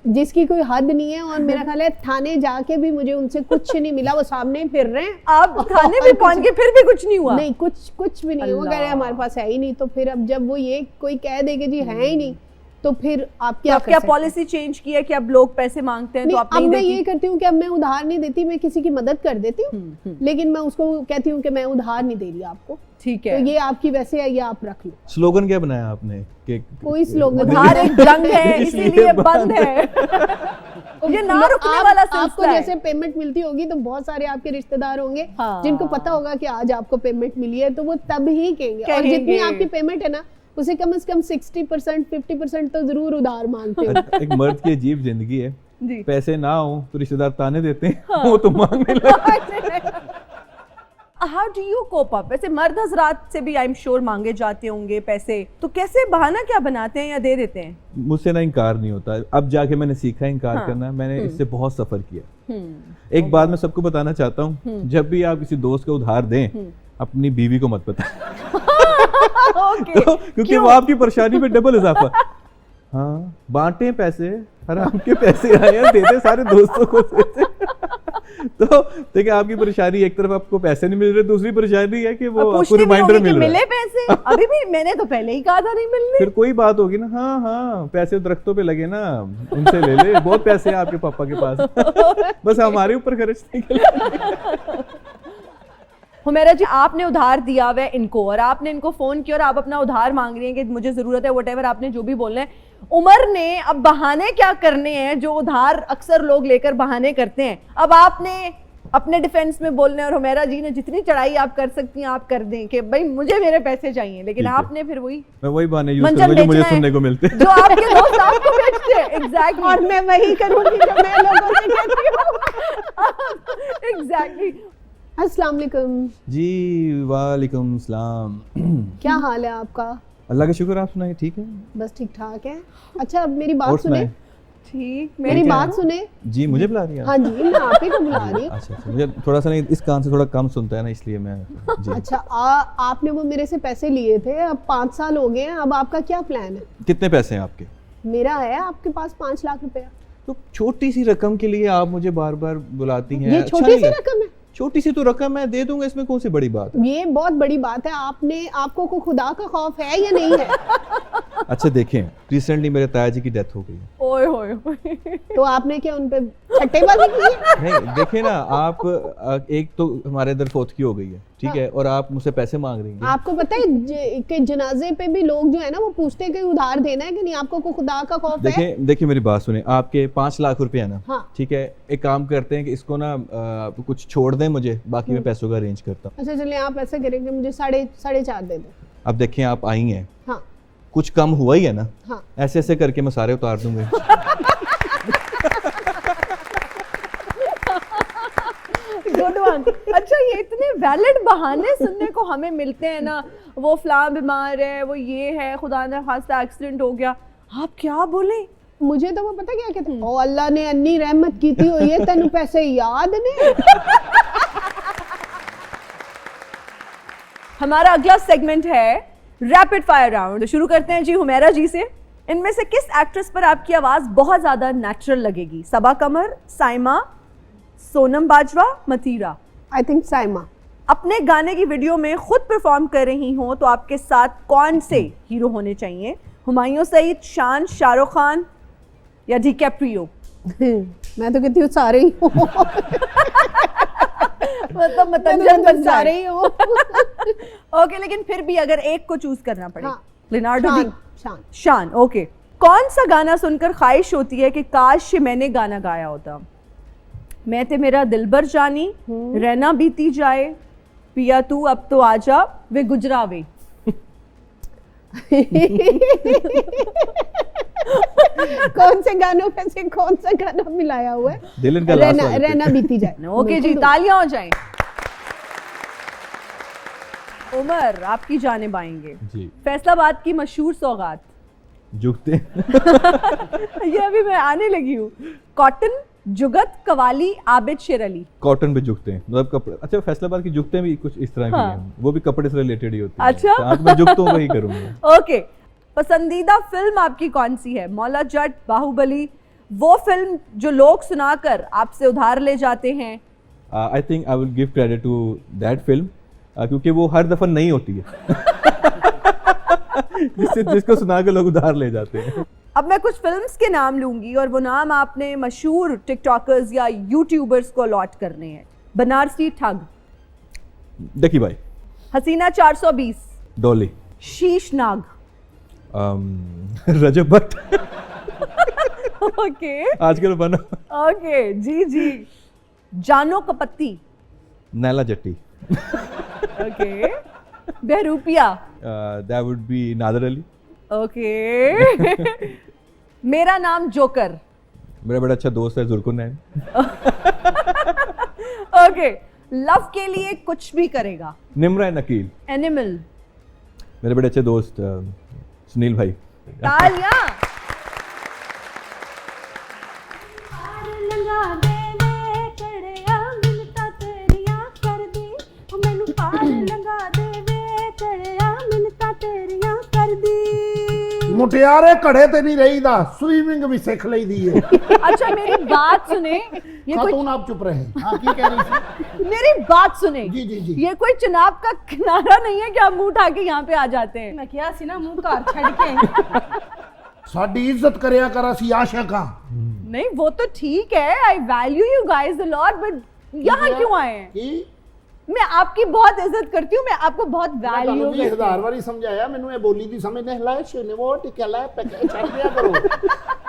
जिसकी कोई हद नहीं है। और मेरा ख्याल है थाने जाके भी मुझे उनसे कुछ नहीं मिला, वो सामने ही फिर रहे हैं। आप थाने में पहुंच के फिर भी कुछ नहीं हुआ? नहीं, कुछ भी नहीं। वो कह रहे हैं हमारे पास है ही नहीं। तो फिर अब जब वो ये कोई कह दे कि जी है ही नहीं, तो फिर आप क्या तो क्या पॉलिसी चेंज की है कि अब लोग पैसे मांगते हैं तो आप अब नहीं मैं देती? ये करती हूँ कि अब मैं उधार नहीं देती, मैं किसी की मदद कर देती हूँ, लेकिन मैं उसको कहती हूँ कि मैं उधार नहीं दे रही आपको, ठीक तो है। ये आपकी वैसे है, ये आप रख लो। स्लोगन क्या बनाया आपने कि कोई स्लोगन उधार एक जंग है, इसीलिए बंद है। ये ना रुकने वाला आपको सिलसिला है। जैसे पेमेंट मिलती होगी तो बहुत सारे आपके रिश्तेदार होंगे हाँ। जिनको पता होगा कि आज आपको पेमेंट मिली है, तो वो तब ही कहेंगे। और जितनी आपकी पेमेंट है ना, उसे कम से कम 60% 50% तो जरूर उधार मांगते हो। एक मर्द की अजीब जिंदगी है, जी। पैसे ना हो तो रिश्तेदार ताने देते हैं, वो तो मांगने लगते। How do you cope up? वैसे मर्द हजरात से भी आई एम श्योर मांगे जाते होंगे पैसे, तो कैसे बहाना क्या बनाते हैं या दे देते हैं? मुझसे ना इनकार नहीं होता। अब जाके मैंने सीखा इनकार करना। मैंने इससे बहुत सफर किया। एक बात मैं सबको बताना चाहता हूँ, जब भी आप किसी दोस्त को उधार दें, अपनी बीवी को मत बताएं। ओके। तो, क्योंकि वो आपकी परेशानी पे डबल इजाफा। हाँ, बांटे पैसे, हराम के पैसे आए हैं, दे दे सारे दोस्तों को। तो देखिए आपकी परेशानी, एक तरफ आपको पैसे नहीं मिल रहे, दूसरी परेशानी है कि वो और आपको पूछती भी रिमाइंडर होगी कि मिल रहा मिले है। पैसे, अभी भी मैंने तो पहले ही कहा था नहीं मिलने। फिर कोई बात होगी ना, हाँ हाँ पैसे दरख्तों पे लगे ना, उनसे ले ले, बहुत पैसे हैं आपके पापा के पास, बस हमारे ऊपर खर्चने के लिए। हुमैरा जी, आपने उधार दिया हुआ है इनको और आपने इनको फोन किया और आप अपना उधार मांग रही हैं कि मुझे जरूरत है, व्हाटएवर आपने जो भी बोलना है। उमर ने अब बहाने क्या करने हैं जो उधार अक्सर लोग लेकर बहाने करते हैं, अब आपने अपने डिफेंस में बोलना है और हुमैरा जी ने जितनी चढ़ाई आप कर सकती हैं आप कर दें कि भाई मुझे मेरे पैसे चाहिए, लेकिन ठीक है। आपने फिर वही मैं वही बहाने यूज मंजर करूंगा जो मुझे बेचना है, सुनने को मिलते हैं। जो आपके दोस्त आपको बेचते हैं। एग्जैक्टली, और मैं वही करूंगी जो मैं लोगों से कहती हूँ। एग्जैक्टली। अस्सलाम वालेकुम। जी वालेकुम सलाम। क्या हाल है आपका? अल्लाह का शुक्र, आप सुनाइए। ठीक है, बस ठीक ठाक है। अच्छा, अब मेरी और बात सुने। सुनाइए। ठीक, मेरी ठीक है। बात सुने। जी मुझे बुला रही हैं आप? हाँ जी, मैं आप ही को बुला रही हूँ। अच्छा अच्छा, मुझे थोड़ा सा नहीं, इस कान से थोड़ा कम सुनता है ना, इसलिए मैं जी। अच्छा, आपने वो मेरे से पैसे लिए थे, अब 5 साल हो गए हैं, अब आपका क्या प्लान है? कितने पैसे हैं आपके? मेरा है आपके पास 5 लाख रुपया। तो छोटी सी रकम के लिए आप मुझे बार बार बुलाती हैं। ये अच्छा छोटी नहीं सी लग- रकम है। छोटी सी तो रकम है, दे दूंगा, इसमें कौन सी बड़ी बात है। ये बहुत बड़ी बात है। आपको को खुदा का खौफ है या नहीं है? अच्छा देखें, रिसेंटली मेरे ताया जी की डेथ हो गई है। ओए होए होए। तो आपने क्या उन पे छट्टेबाजी की है? नहीं देखे ना आप, एक तो हमारे इधर फोतकी हो गई है, ठीक है, और आप मुझसे पैसे मांग रही हैं। आपको पता है कि जनाजे पे भी लोग जो है ना वो पूछते हैं कि उधार देना है कि नहीं, आपको को खुदा का खौफ है? देखिए देखिए मेरी बात सुने, आपके 5 लाख रुपए है ना, हाँ। ठीक है, एक काम करते हैं कि इसको ना कुछ छोड़ दें मुझे, बाकी मैं पैसों का अरेंज करता हूँ। अच्छा चलिए, आप ऐसे करेंगे, मुझे 4.5 दे दो। अब देखें आप आई हैं, हाँ कुछ कम हुआ ही है ना, हाँ। ऐसे ऐसे करके मैं सारे उतार दूंगा। Good one. अच्छा, ये इतने वैलिड बहाने सुनने को हमें मिलते हैं ना, वो फलां बीमार है, वो ये है, खुदा न खास्ता एक्सीडेंट हो गया, आप क्या बोले? मुझे तो वो पता क्या कहते हैं, ओ अल्लाह ने अन्नी रहमत की थी हुई है, तेन पैसे याद ने। हमारा अगला सेगमेंट है रैपिड फायर राउंड। शुरू करते हैं जी हुमैरा जी से। इनमें से किस एक्ट्रेस पर आपकी आवाज बहुत ज्यादा नेचुरल लगेगी? सबा कमर, साइमा, सोनम बाजवा, मतीरा? I think Saima. अपने गाने की वीडियो में खुद परफॉर्म कर रही हो तो आपके साथ कौन से हीरो होने चाहिए? हुमायूं सईद, शान, शाहरुख खान या डिकैप्रियो? मैं तो कहती हूँ सारे ही हो। मतलब मतंजन बन सारे जाए। ही हो। ओके, लेकिन फिर भी अगर एक को चूज करना पड़े। हाँ। लिनार्डो शान, डी शान। शान। ओके, कौन सा गाना सुनकर ख्वाहिश होती है कि काश मैंने गाना गाया होता? मैं ते मेरा दिलबर जानी, रहना बीती जाए, पिया तू अब तो आजा, वे गुजरावे? कौन से गानों में से कौन सा गाना मिलाया हुआ है? दिल इनका लास्ट रहना वाले पे। रहना बीती जाए। ओके जी, तालियां हो जाएं। उमर, आपकी जानिब आएंगे। जी, फैसलाबाद की मशहूर सौगात। जुगते ये अभी मैं आने लगी हूँ। कॉटन, जुगत, कवाली, आबिद शेर अली? कॉटन पे जुगते हैं, मतलब कपड़े। अच्छा, फैसलाबाद की जुगते भी कुछ इस तरह की हाँ। हैं, वो भी कपड़े से रिलेटेड ही होती हैं। अच्छा। तो आप मैं जुगतों का ही करूंगा। ओके, पसंदीदा फिल्म आपकी कौन सी है? मौला जट, बाहुबली, वो फिल्म जो लोग सुनाकर आपसे उधार ले जाते हैं? I think I will give credit to that film, क्योंकि वो हर दफा नहीं होती है। जिसको सुना के लोग उधार ले जाते हैं। अब मैं कुछ फिल्म्स के नाम लूंगी और वो नाम आपने मशहूर टिकटॉकर्स या यूट्यूबर्स को अलॉट करने हैं। बनारसी ठग, देखी भाई, हसीना 420, डॉली, शीश नाग? रजब भट्ट। ओके आजकल बना ओके, जी जी। जानो कपत्ती? नैला जट्टी। ओके। बहरूपिया? That would be Nadir Ali. Okay. Mera Naam joker? मेरा बड़ा अच्छा दोस्त है जुल्कुनैन। ओके। लव के लिए कुछ भी करेगा? निम्रा नकील। एनिमल? मेरे बड़े अच्छे दोस्त सुनील भाई। तालियां। ਮੁਟਿਆਰੇ ਘੜੇ ਤੇ ਨਹੀਂ ਰਹੀਦਾ, स्विमिंग भी सीख लईदी है। अच्छा मेरी बात सुने, ये कोई खातून आप चुप रहे। हाँ की कह रही थी? मेरी बात सुने, जी जी जी। ये कोई चुनाव का किनारा नहीं है कि आप मुंह उठा के यहाँ पे आ जाते हैं। मैं क्या सी ना मुंह घर छड़ के साडी इज्जत करया कर, असी आशिक हां। नहीं वो तो ठीक है, I value you guys a lot, but यहाँ क्यों आए हैं? की मैं आपकी बहुत इज्जत करती हूँ, मैं आपको बहुत वैल्यू ਤੁਹਾਨੂੰ करती हूँ। 1000 ਵਾਰੀ ਸਮਝਾਇਆ, ਮੈਨੂੰ ਇਹ ਬੋਲੀ ਦੀ ਸਮਝ ਨਹੀਂ ਲਾਇ ਸ਼ਨੇ ਉਹ ਟਿਕਲਾ ਪੈਕੇ ਛੱਡ ਦਿਆ ਕਰੋ।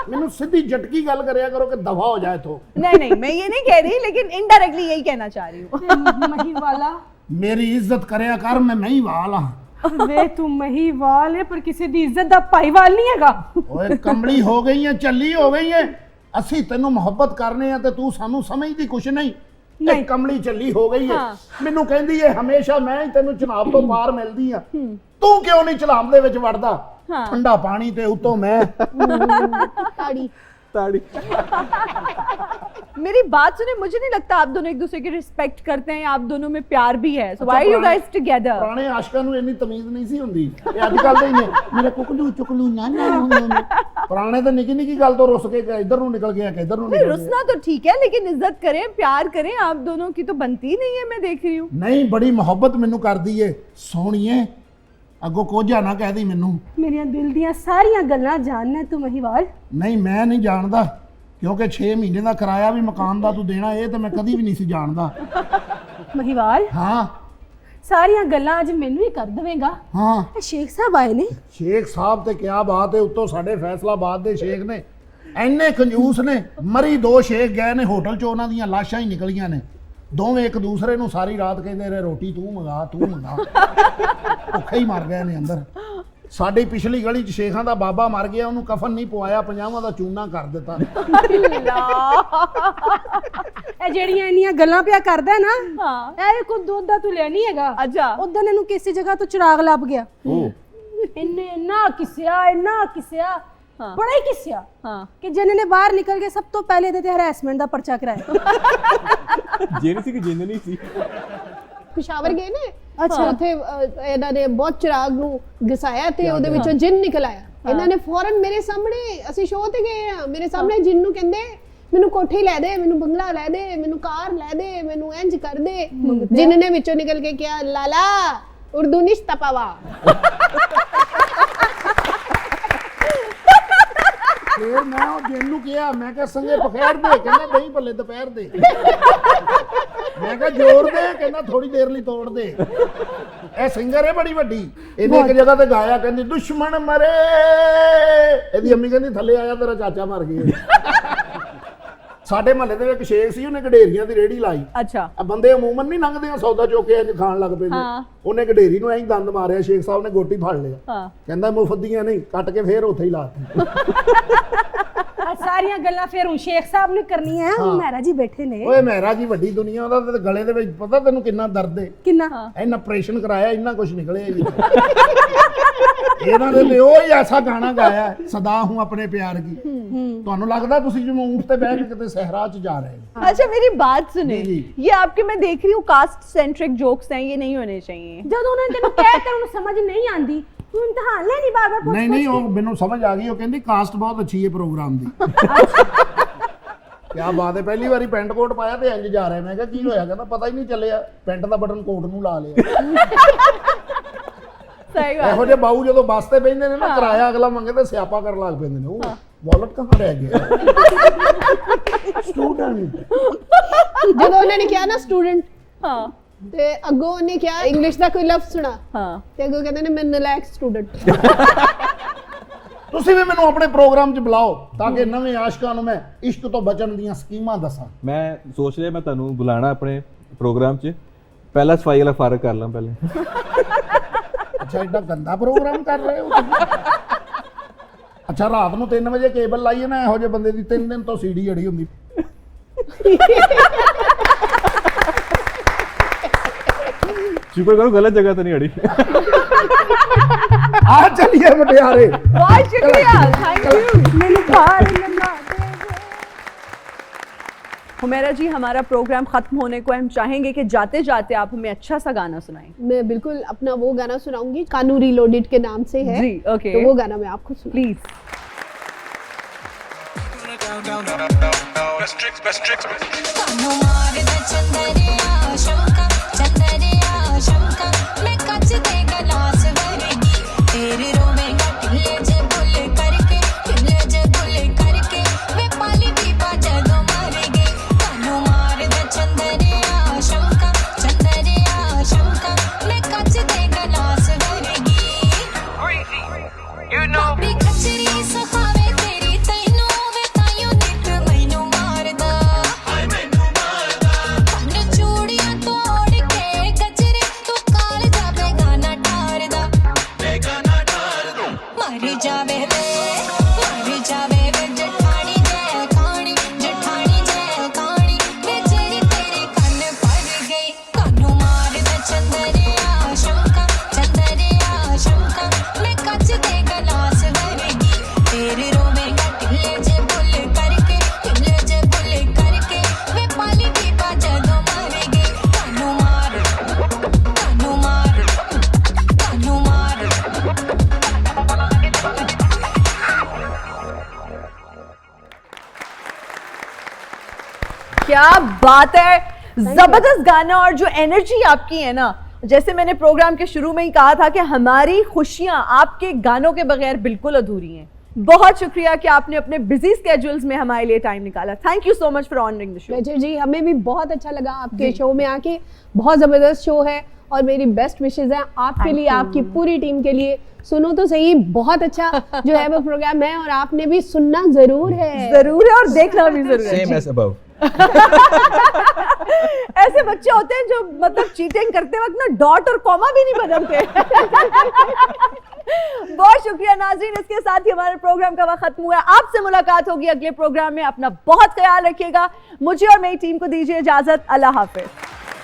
ਮੈਨੂੰ ਸਿੱਧੀ ਝਟਕੀ ਗੱਲ ਕਰਿਆ ਕਰੋ ਕਿ ਦਫਾ ਹੋ ਜਾਏ तो। नहीं नहीं मैं ये नहीं कह रही, लेकिन इनडायरेक्टली यही कहना चाह रही हूँ। महीवाला ਮੇਰੀ ਇੱਜ਼ਤ ਕਰਿਆ ਕਰ, ਮੈਂ ਮਹੀਵਾਲ ਹਾਂ। ਵੇ ਤੂੰ ਮਹੀਵਾਲ ਹੈ ਪਰ ਕਿਸੇ ਦੀ ਇੱਜ਼ਤ ਦਾ ਭਾਈਵਾਲ ਨਹੀਂ ਹੈਗਾ। ਓਏ ਕਮਲੀ ਹੋ ਗਈ ਹੈ, ਚੱਲੀ ਹੋ ਗਈ ਹੈ। ਅਸੀਂ ਤੈਨੂੰ ਮੁਹੱਬਤ ਕਰਨੇ ਆ ਤੇ ਤੂੰ ਸਾਨੂੰ ਸਮਝਦੀ ਕੁਛ ਨਹੀਂ। ਨਹੀਂ ਕਮਲੀ ਚੱਲੀ ਹੋ ਗਈ ਹੈ। ਮੈਨੂੰ ਕਹਿੰਦੀ ਹੈ ਹਮੇਸ਼ਾ ਮੈਂ ਹੀ ਤੈਨੂੰ ਚਨਾਬ ਤੋਂ ਪਾਰ ਮਿਲਦੀ ਆ, ਤੂੰ ਕਿਉਂ ਨਹੀਂ ਚਲਾਮ ਦੇ ਵਿੱਚ ਵੜਦਾ? ਠੰਡਾ ਪਾਣੀ ਤੇ ਉਤੋਂ ਮੈਂ ਤਾੜੀ ताड़ी। मेरी बात सुने, मुझे नहीं लगता आप दोनों एक दूसरे की रिस्पेक्ट करते हैं, आप दोनों में प्यार भी है। So why are you guys together? ਪੁਰਾਣੇ ਆਸ਼ਕਾਂ ਨੂੰ ਇੰਨੀ ਤਮੀਜ਼ ਨਹੀਂ ਸੀ ਹੁੰਦੀ, ਇਹ ਅੱਜ ਕੱਲ ਦੇ ਹੀ ਨੇ। ਮੇਰਾ ਕੁਕਲੂ ਚੁਕਲੂ ਨਾ ਨਾ ਪੁਰਾਣੇ ਤਾਂ ਨਿੱਕੀ ਨਿੱਕੀ ਗੱਲ ਤੋਂ ਰੁੱਸ ਕੇ ਇੱਧਰ ਨੂੰ ਨਿਕਲ ਗਿਆ ਕਿ ਇੱਧਰ ਨੂੰ नहीं ਨਿਕਲ ਗਿਆ। रुसना तो ठीक है, लेकिन इज्जत करें, प्यार करें, आप दोनों की तो बनती नहीं है, मैं देख रही हूँ। ਨਹੀਂ ਬੜੀ ਮੁਹੱਬਤ ਮੈਨੂੰ ਕਰਦੀ ਏ ਸੋਹਣੀਏ, ਅੱਗੋਂ ਕੋਝਾ ਨਾ ਕਹਿਦੀ ਮੈਨੂੰ। ਮੇਰੀਆਂ ਦਿਲ ਦੀਆਂ ਸਾਰੀਆਂ ਗੱਲਾਂ ਜਾਣਨਾ ਤੂੰ ਮਹੀਵਾਲ। ਨਹੀਂ ਮੈਂ ਨਹੀਂ ਜਾਣਦਾ, ਕਿਉਂਕਿ 6 ਮਹੀਨੇ ਦਾ ਕਿਰਾਇਆ ਵੀ ਮਕਾਨ ਦਾ ਤੂੰ ਦੇਣਾ, ਇਹ ਤਾਂ ਮੈਂ ਕਦੀ ਵੀ ਨਹੀਂ ਸੀ ਜਾਣਦਾ। ਮਹੀਵਾਲ ਹਾਂ ਸਾਰੀਆਂ ਗੱਲਾਂ ਅੱਜ ਮੈਨੂੰ ਹੀ ਕਰ ਦੇਵੇਂਗਾ। ਹਾਂ ਇਹ ਸ਼ੇਖ ਸਾਹਿਬ ਆਏ ਨੇ। ਸ਼ੇਖ ਸਾਹਿਬ ਤੇ ਕਿਆ ਬਾਤ ਹੈ, ਉੱਤੋਂ ਸਾਡੇ ਫੈਸਲਾਬਾਦ ਦੇ ਸ਼ੇਖ ਨੇ, ਐਨੇ ਕੰਜੂਸ ਨੇ। ਮਰੀ 2 ਸ਼ੇਖ ਗਏ ਨੇ ਹੋਟਲ 'ਚ, ਉਹਨਾਂ ਦੀਆਂ ਲਾਸ਼ਾਂ ਹੀ ਨਿਕਲੀਆਂ ਨੇ। ਦੋਵੇਂ ਇੱਕ ਦੂਸਰੇ ਨੂੰ ਸਾਰੀ ਰਾਤ ਕਹਿੰਦੇ ਰਹੇ ਰੋਟੀ ਤੂੰ ਮੰਗਾ ਤੂੰ ਮੰਗਾ, ਭੁੱਖੇ ਹੀ ਮਰ ਗਏ ਨੇ ਅੰਦਰ। ਸਾਡੀ ਪਿਛਲੀ ਗਲੀ 'ਚ ਸ਼ੇਖਾਂ ਦਾ ਬਾਬਾ ਮਰ ਗਿਆ, ਉਹਨੂੰ ਕਫਨ ਨਹੀਂ ਪਵਾਇਆ, 50 ਦਾ ਚੂਨਾ ਕਰ ਦਿੱਤਾ। ਇਹ ਜਿਹੜੀਆਂ ਇੰਨੀਆਂ ਗੱਲਾਂ ਪਿਆ ਕਰਦਾ ਨਾ, हाँ ਇਹ ਕੋਈ ਦੁੱਧ ਦਾ ਤੂੰ ਲੈਣੀ ਹੈਗਾ। अच्छा ਉਦੋਂ ਇਹਨੂੰ ਕਿਸੇ ਜਗ੍ਹਾ ਤੋਂ ਚਿਰਾਗ ਲੱਭ ਗਿਆ। ओ ਇੰਨੇ ਇੰਨਾ ਕਿਸਿਆ हाँ ਬੜਾ ਹੀ ਕਿਸਿਆ हाँ ਕਿ ਜਿਨ੍ਹਾਂ ਨੇ ਬਾਹਰ ਨਿਕਲ ਕੇ ਸਭ ਤੋਂ ਪਹਿਲੇ ਤੇ ਹਰੈਸਮੈਂਟ ਦਾ ਪਰਚਾ ਕਰਾਇਆ। जेनी की जिंदनी सी। ਪਿਸ਼ਾਵਰ ਗਏ ਨੇ। ਅੱਛਾ ਉੱਥੇ ਇਹਨਾਂ ਨੇ ਬਹੁਤ ਚਿਰਾਗ ਨੂੰ ਘਸਾਇਆ ਤੇ ਉਹਦੇ ਵਿੱਚੋਂ ਜਿੰਨ ਨਿਕਲ ਆਇਆ। ਇਹਨਾਂ ਨੇ ਫੌਰਨ ਮੇਰੇ ਸਾਹਮਣੇ, ਅਸੀਂ ਸ਼ੋਅ ਤੇ ਗਏ ਆ, ਮੇਰੇ ਸਾਹਮਣੇ ਜਿੰਨ ਨੂੰ ਕਹਿੰਦੇ ਮੈਨੂੰ ਕੋਠੀ ਲੈ ਦੇ, ਮੈਨੂੰ ਬੰਗਲਾ ਲੈ ਦੇ, ਮੈਨੂੰ ਕਾਰ ਲੈ ਦੇ, ਮੈਨੂੰ ਇੰਜ ਕਰ ਦੇ। ਜਿੰਨ ਨੇ ਵਿੱਚੋਂ ਨਿਕਲ ਕੇ ਕਿਹਾ ਲਾਲਾ ਉਰਦੂ ਨਿਸ਼ ਤਪਾਵਾ। ਫਿਰ ਮੈਂ ਉਹ ਜਿੰਨ ਨੂੰ ਕਿਹਾ, ਮੈਂ ਕਿਹਾ ਸੰਗੇ ਪਖੇੜ ਦੇ, ਕਹਿੰਦਾ ਨਹੀਂ ਭੱਲੇ ਦੁਪਹਿਰ ਦੇ। ਮੈਂ ਕਿਹਾ ਜੋੜ ਦੇ, ਕਹਿੰਦਾ ਥੋੜੀ ਦੇਰ ਲਈ ਤੋੜ ਦੇ। ਇਹ ਸਿੰਗਰ ਹੈ ਬੜੀ ਵੱਡੀ, ਇਹਨੇ ਇੱਕ ਜਗ੍ਹਾ ਤੇ ਗਾਇਆ, ਕਹਿੰਦੀ ਦੁਸ਼ਮਣ ਮਰੇ, ਇਹਦੀ ਅੰਮੀ ਕਹਿੰਦੀ ਥੱਲੇ ਆਇਆ ਤੇਰਾ ਚਾਚਾ ਮਰ ਗਿਆ। ਸਾਡੇ ਮਹੱਲੇ ਦੇ ਇੱਕ ਸ਼ੇਖ ਸੀ, ਉਹਨੇ ਗਡੇਰੀਆਂ ਦੀ ਰੇੜੀ ਲਾਈ। अच्छा ਆ ਬੰਦੇ ਅਮੂਮਨ ਨਹੀਂ ਲੰਘਦੇ ਆ ਸੌਦਾ ਚੁੱਕ ਕੇ ਇੰਜ ਖਾਣ ਲੱਗ ਪੈਂਦੇ। ਉਹਨੇ ਗਡੇਰੀ ਨੂੰ ਐਂ ਦੰਦ ਮਾਰਿਆ, ਸ਼ੇਖ ਸਾਹਿਬ ਨੇ ਗੋਟੀ ਫੜ ਲਿਆ। हाँ ਕਹਿੰਦਾ ਮੁਫਤ ਦੀਆਂ ਨਹੀਂ, ਕੱਟ ਕੇ ਫੇਰ ਉੱਥੇ ਹੀ ਲਾਤੀ। ਸਾਰੀਆਂ ਗੱਲਾਂ ਫਿਰ ਹੁਣ ਸ਼ੇਖ ਸਾਹਿਬ ਨੇ ਕਰਨੀਆਂ। ਮਹਾਰਾਜ ਜੀ ਬੈਠੇ ਨੇ। ਓਏ ਮਹਿਰਾ ਜੀ ਵੱਡੀ ਦੁਨੀਆ, ਉਹਦਾ ਤੇ ਗਲੇ ਦੇ ਵਿੱਚ ਪਤਾ ਤੈਨੂੰ ਕਿੰਨਾ ਦਰਦ ਹੈ। ਕਿੰਨਾ ਇਹਨਾਂ ਆਪਰੇਸ਼ਨ ਕਰਾਇਆ, ਇੰਨਾ ਕੁਝ ਨਿਕਲਿਆ ਇਹਦੇ ਇਹਨਾਂ ਦੇ ਲਈ ਉਹ ਹੀ ਐਸਾ ਗਾਣਾ ਗਾਇਆ, ਸਦਾ ਹੂੰ ਆਪਣੇ ਪਿਆਰ ਕੀ। ਤੁਹਾਨੂੰ ਲੱਗਦਾ ਤੁਸੀਂ ਜਿਵੇਂ ਊਂਠ ਤੇ ਬਹਿ ਕੇ ਕਿਤੇ ਸਹਿਰਾ 'ਚ ਜਾ ਰਹੇ ਹੋ। अच्छा मेरी बात सुने, जी। ये आपके मैं देख रही हूँ कास्ट सेंट्रिक जोक्स हैं, ये नहीं होने चाहिए। ਜਦੋਂ ਉਹਨਾਂ ਨੇ ਤੈਨੂੰ ਕਹਿ ਤਾ ਉਹਨੂੰ ਸਮਝ ਨਹੀਂ ਆਂਦੀ, ਤੂੰ ਇਮਤਿਹਾਨ ਲੈ ਨਹੀਂ ਬਾਬਾ ਪੁੱਛ। ਨਹੀਂ ਉਹ ਮੈਨੂੰ ਸਮਝ ਆ ਗਈ, ਉਹ ਕਹਿੰਦੀ ਕਾਸਟ ਬਹੁਤ ਅੱਛੀ ਹੈ ਪ੍ਰੋਗਰਾਮ ਦੀ। ਕਿਆ ਬਾਤ ਹੈ, ਪਹਿਲੀ ਵਾਰੀ ਪੈਂਟ ਕੋਟ ਪਾਇਆ ਤੇ ਇੰਜ ਜਾ ਰਿਹਾ। ਮੈਂ ਕਿਹਾ ਕੀ ਹੋਇਆ? ਕਹਿੰਦਾ ਪਤਾ ਹੀ ਨਹੀਂ ਚੱਲਿਆ, ਪੈਂਟ ਦਾ ਬਟਨ ਕੋਟ ਨੂੰ ਲਾ ਲਿਆ। सही बात ਇਹੋ ਜਿਹੇ ਬਾਊ ਜਦੋਂ ਬੱਸ ਤੇ ਬੈਠਦੇ ਨੇ ਨਾ, ਕਿਰਾਇਆ ਅਗਲਾ ਮੰਗੇ ਤੇ ਸਿਆਪਾ ਕਰਨ ਲੱਗ ਪੈਂਦੇ ਨੇ। ਉਹ ਵਾਲਟ ਕਹਾਂ ਰਹਿ ਗਿਆ? ਸਟੂਡੈਂਟ। ਜਦੋਂ ਉਹਨਾਂ ਨੇ ਕਿਹਾ ਨਾ ਸਟੂਡੈਂਟ, हाँ ਤੇ ਅੱਗੋਂ ਉਹਨੇ ਕਿਹਾ ਇੰਗਲਿਸ਼ ਦਾ ਕੋਈ ਲਫ਼ਜ਼ ਸੁਣਾ, हाँ ਤੇ ਅੱਗੋਂ ਕਹਿੰਦੇ ਨੇ ਮੈਂ ਨਲਾਇਕ ਸਟੂਡੈਂਟ। ਤੁਸੀਂ ਵੀ ਮੈਨੂੰ ਆਪਣੇ ਪ੍ਰੋਗਰਾਮ 'ਚ ਬੁਲਾਓ ਤਾਂ ਕਿ ਨਵੇਂ ਆਸ਼ਕਾਂ ਨੂੰ ਮੈਂ ਇਸ਼ਕ ਤੋਂ ਬਚਣ ਦੀਆਂ ਸਕੀਮਾਂ ਦੱਸਾਂ। मैं सोच रहा मैं ਤੁਹਾਨੂੰ ਬੁਲਾਣਾ ਆਪਣੇ ਪ੍ਰੋਗਰਾਮ 'ਚ। ਪਹਿਲਾ ਸਫਾਈ ਵਾਲਾ ਫਾਰਕ ਕਰ ਲਾਂ ਪਹਿਲੇ। ਅੱਛਾ ਐਡਾ ਗੰਦਾ ਪ੍ਰੋਗਰਾਮ ਕਰ ਰਹੇ ਹੋ ਤੁਸੀਂ? ਅੱਛਾ ਰਾਤ ਨੂੰ 3 ਵਜੇ ਕੇਬਲ ਲਾਈਏ ਨਾ, ਇਹੋ ਜਿਹੇ ਬੰਦੇ ਦੀ 3 ਦਿਨ ਤੋਂ ਸੀਡੀ ਅੜੀ ਹੁੰਦੀ। शुक्र करो गलत जगह तो नहीं अड़ी। ਆ ਚੱਲੀਏ ਮੁਟਿਆਰੇ। बहुत शुक्रिया, थैंक यू। ਮੈਨੂੰ ਬਾਹਰ ਨੰਨਾ ਦੇ हुमैरा जी, हमारा प्रोग्राम खत्म होने को हम चाहेंगे कि जाते जाते आप हमें अच्छा सा गाना सुनाएं। मैं बिल्कुल अपना वो गाना सुनाऊंगी, कानू रीलोडेड के नाम से है जी, ओके। तो वो गाना मैं आपको सुना प्लीज। कानू मार दे चंदरिया शंका, चंदरिया शंका, मैं कच दे गलास भरेगी, तेरे रोवेगा टिल्ले जे बुल करके, टिल्ले जे बुल करके, वे पाली पीपा जदों मरेगी। कानू मार दे चंदरिया शंका, चंदरिया शंका, मैं कच दे गलास भरेगी। भाभी खचरी सखावे तेरी तैनू, वे ताइयों नित मैनू मारदा। कंन चूड़ियां तोड़ के गजरे, तू काल जावे गाना ठारदा। मर जावे वे जठानी जय कानी, जठानी जय कानी, वे जेरी तेरे कन्न पड़ गई। कानू मार दे चंदरिया शंका, चंदरिया शंका, मैं कच दे गलास भरेगी, तेरे रोवेगा टिल्ले जे बुल करके, टिल्ले जे बुल करके, वे पाली पीपा जदों मरेगी। कानू मार, कानू मार, कानू मार। क्या बात है, जबरदस्त गाना। और जो एनर्जी आपकी है ना, जैसे मैंने प्रोग्राम के शुरू में ही कहा था कि हमारी खुशियां आपके गानों के बगैर बिल्कुल अधूरी हैं। बहुत शुक्रिया कि आपने अपने बिजी स्केड्यूल्स में हमारे लिए टाइम निकाला। Thank you so much for honouring the show. Pleasure जी, हमें भी बहुत अच्छा लगा आपके शो में आके, बहुत जबरदस्त शो है और मेरी बेस्ट विशेज हैं आपके लिए, आपकी पूरी टीम के लिए। सुनो तो सही, बहुत अच्छा जो है वो प्रोग्राम है और आपने भी सुनना जरूर है और देखना भी जरूर है। Same as above. ऐसे बच्चे होते हैं जो मतलब चीटिंग करते वक्त ना डॉट और कॉमा भी नहीं बदलते। बहुत शुक्रिया नाज़रीन, इसके साथ ही हमारे प्रोग्राम का वक्त खत्म हुआ है। आपसे मुलाकात होगी अगले प्रोग्राम में। अपना बहुत ख्याल रखिएगा। मुझे और मेरी टीम को दीजिए इजाजत। अल्लाह हाफिज।